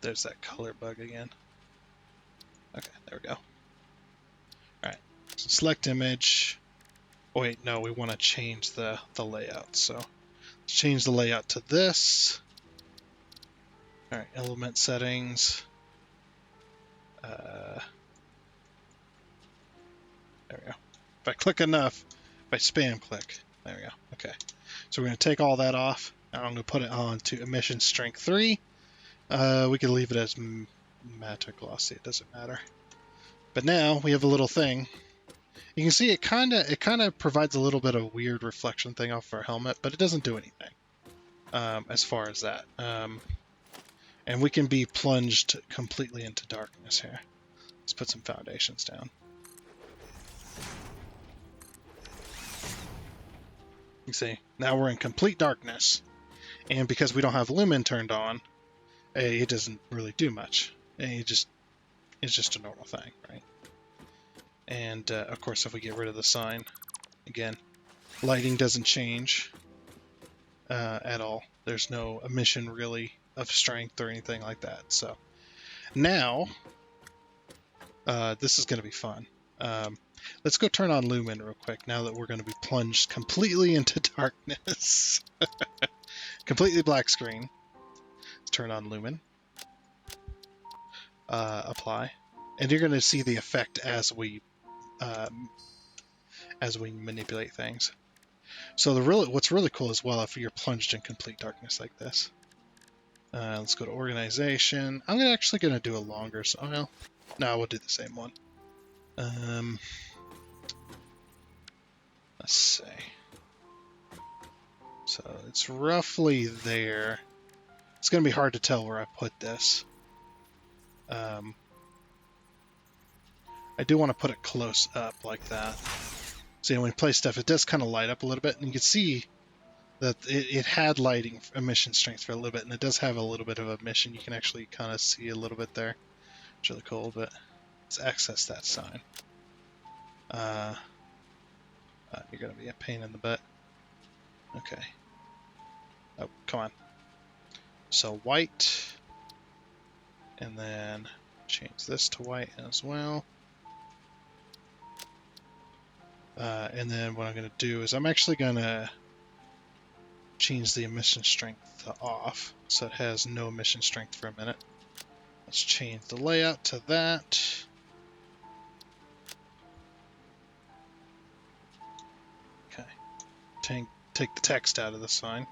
there's that color bug again. Okay, there we go. Alright, so select image. Oh, wait, no, we want to change the layout. So let's change the layout to this. Alright, element settings. There we go. If I click enough, if I spam click, there we go. Okay, so we're going to take all that off. Now I'm going to put it on to emission strength 3. We can leave it as matte glossy, it doesn't matter. But now we have a little thing. You can see it kind of provides a little bit of weird reflection thing off our helmet, but it doesn't do anything as far as that. And we can be plunged completely into darkness here. Let's put some foundations down. You see, now we're in complete darkness. And because we don't have lumen turned on, it doesn't really do much. It's just a normal thing, right? And of course, if we get rid of the sign, again, lighting doesn't change at all. There's no emission really of strength or anything like that. So now, this is going to be fun. Let's go turn on lumen real quick now that we're going to be plunged completely into darkness. Completely black screen. Let's turn on lumen. Apply. And you're going to see the effect as we manipulate things. So what's really cool as well, if you're plunged in complete darkness like this. Let's go to organization. I'm actually going to do a longer. So, well, no, we'll do the same one. Let's see. So it's roughly there. It's going to be hard to tell where I put this. I do want to put it close up like that. So when you play stuff, it does kind of light up a little bit, and you can see that it had lighting emission strength for a little bit, and it does have a little bit of emission. You can actually kind of see a little bit there. It's really cool, but let's access that sign. You're going to be a pain in the butt. Okay. Oh, come on. So white, and then change this to white as well. And then what I'm going to do is I'm actually going to change the emission strength to off, so it has no emission strength for a minute. Let's change the layout to that. Okay. Take the text out of the sign.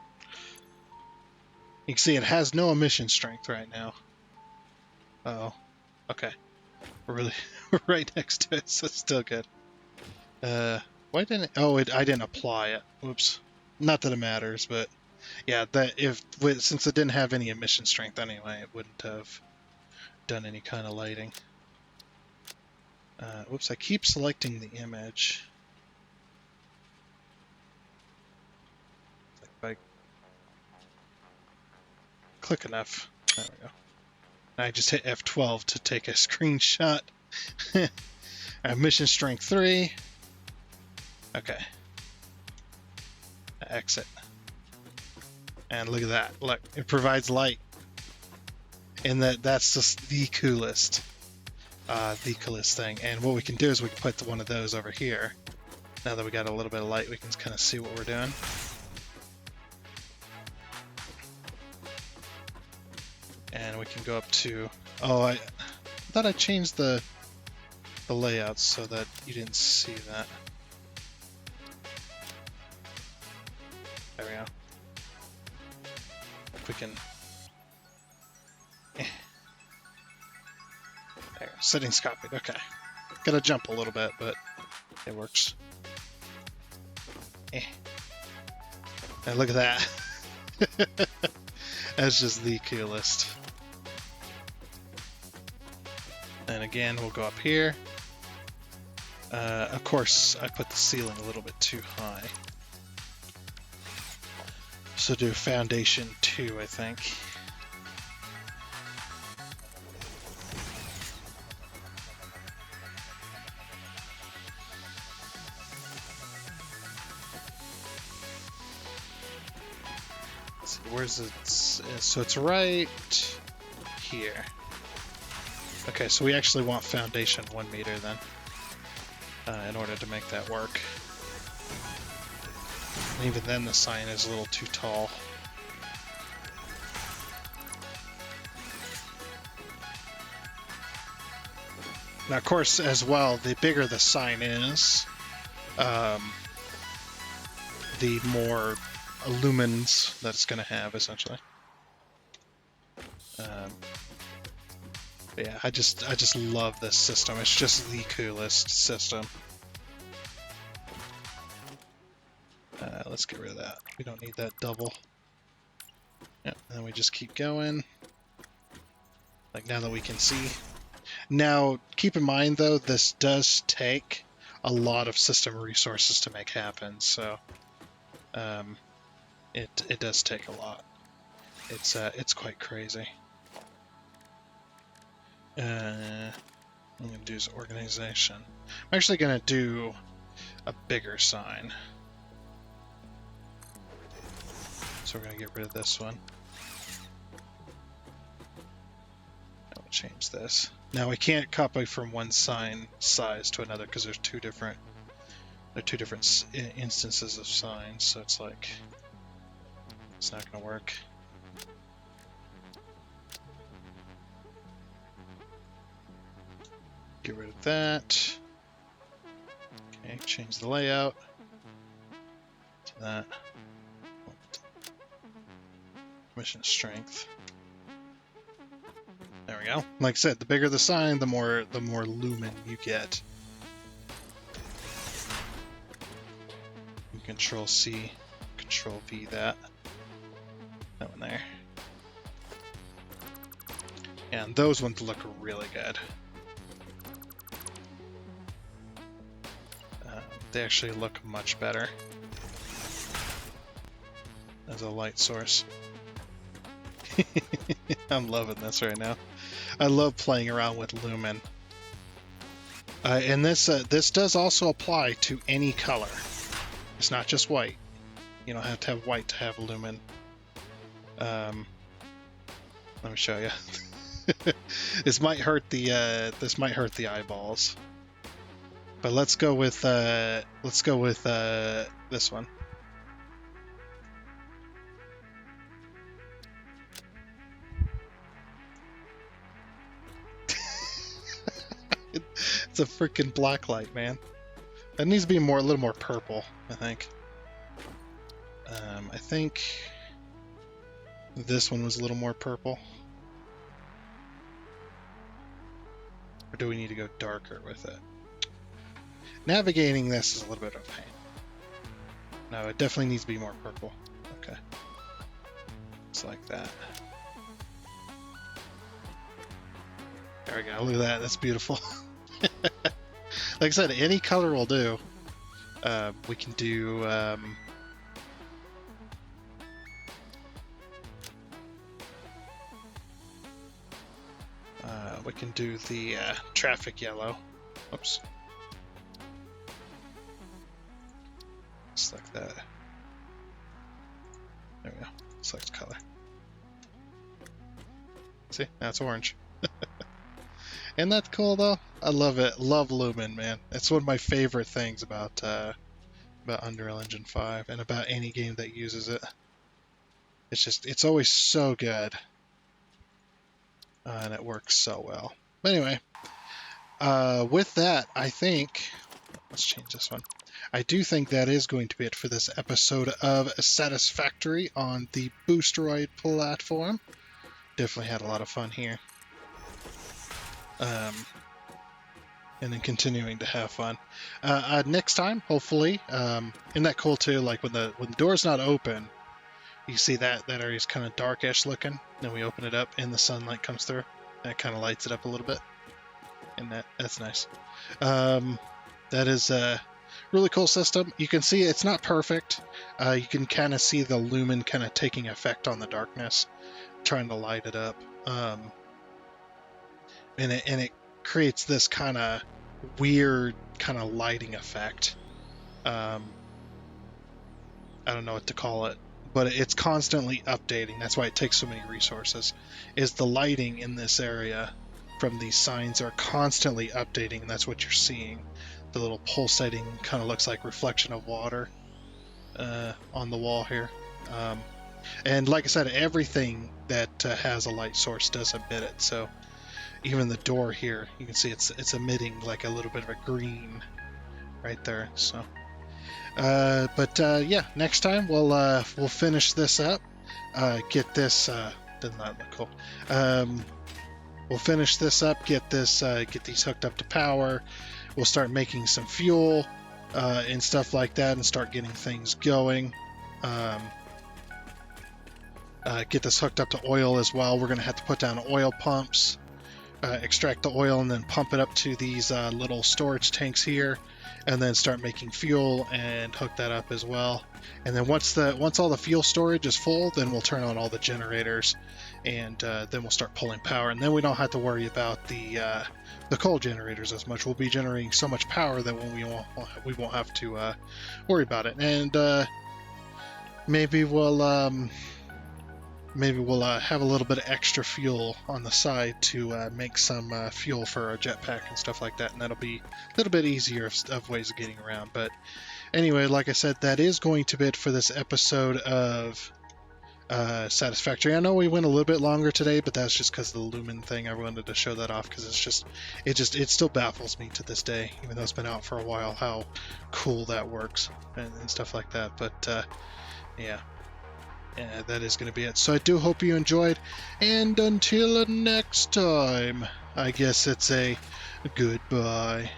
You can see it has no emission strength right now. Uh-oh. Okay. We're right next to it, so it's still good. Why didn't it? Oh, I didn't apply it. Whoops. Not that it matters, but yeah, since it didn't have any emission strength anyway, it wouldn't have done any kind of lighting. Whoops, I keep selecting the image. If I click enough, there we go. I just hit F12 to take a screenshot. Emission strength 3. Okay. Exit. And look at that. Look, it provides light. And that's just the coolest thing. And what we can do is we can put one of those over here. Now that we got a little bit of light, we can kind of see what we're doing. And we can go up to... Oh, I thought I changed the layouts so that you didn't see that. There we go. If we can... There, settings copied, okay. Gotta jump a little bit, but it works. And look at that. That's just the coolest. And again, we'll go up here. Of course, I put the ceiling a little bit too high. So do foundation 2, I think. Let's see, where's it? So it's right here. Okay, so we actually want foundation 1 meter then, in order to make that work. And even then the sign is a little too tall. Now, of course, as well, the bigger the sign is, the more lumens that it's going to have, essentially. But yeah, I just love this system. It's just the coolest system. Let's get rid of that. We don't need that double. Yeah, and then we just keep going. Like now that we can see. Now, keep in mind though, this does take a lot of system resources to make happen, so it does take a lot. It's quite crazy. I'm gonna do is organization. I'm actually gonna do a bigger sign. So we're gonna get rid of this one. I'll change this. Now we can't copy from one sign size to another because there's two different instances of signs, so it's like it's not gonna work. Get rid of that. Okay, change the layout to that. Mission strength. There we go. Like I said, the bigger the sign, the more lumen you get. Control C, Control V that. That one there. And those ones look really good. They actually look much better as a light source. I'm loving this right now. I love playing around with lumen. And this does also apply to any color. It's not just white. You don't have to have white to have lumen. Let me show you. This might hurt the eyeballs. But let's go with this one. It's a freaking black light, man. That needs to be a little more purple, I think. I think this one was a little more purple. Or do we need to go darker with it? Navigating this is a little bit of a pain. No, it definitely needs to be more purple. Okay. It's like that. There we go. Look at that. That's beautiful. Like I said, any color will do. We can do... we can do the traffic yellow. Oops. Just like that. There we go. Select color. See? Now it's orange. Isn't that cool though? I love it. Love lumen, man. It's one of my favorite things about Unreal Engine 5 and about any game that uses it. It's always so good. And it works so well. But anyway, with that, I think... Let's change this one. I do think that is going to be it for this episode of Satisfactory on the Boosteroid platform. Definitely had a lot of fun here. And then continuing to have fun. Next time, hopefully, isn't that cool too? Like when the door's not open, you see that area's kind of darkish looking. Then we open it up and the sunlight comes through. That kind of lights it up a little bit. And that's nice. That is a really cool system. You can see it's not perfect. You can kind of see the lumen kind of taking effect on the darkness, trying to light it up. And it creates this kind of weird kind of lighting effect. I don't know what to call it, but it's constantly updating. That's why it takes so many resources. Is the lighting in this area from these signs are constantly updating, and that's what you're seeing. The little pulsating kind of looks like reflection of water on the wall here. And like I said, everything that has a light source does emit it. So even the door here, you can see it's emitting like a little bit of a green right there. So, yeah, next time we'll finish this up. Get this. Doesn't that look cool? We'll finish this up. Get these hooked up to power. We'll start making some fuel and stuff like that, and start getting things going. Get this hooked up to oil as well. We're going to have to put down oil pumps, extract the oil, and then pump it up to these little storage tanks here, and then start making fuel and hook that up as well. And then once all the fuel storage is full, then we'll turn on all the generators, and then we'll start pulling power. And then we don't have to worry about the coal generators as much. We'll be generating so much power that we won't have to worry about it. And maybe we'll have a little bit of extra fuel on the side to make some fuel for our jetpack and stuff like that, and that'll be a little bit easier of ways of getting around. But anyway, like I said, that is going to be it for this episode of Satisfactory. I know we went a little bit longer today, but that's just because of the lumen thing. I wanted to show that off because it still baffles me to this day, even though it's been out for a while, how cool that works and stuff like that. But yeah, that is going to be it. So I do hope you enjoyed, and until next time, I guess it's a goodbye.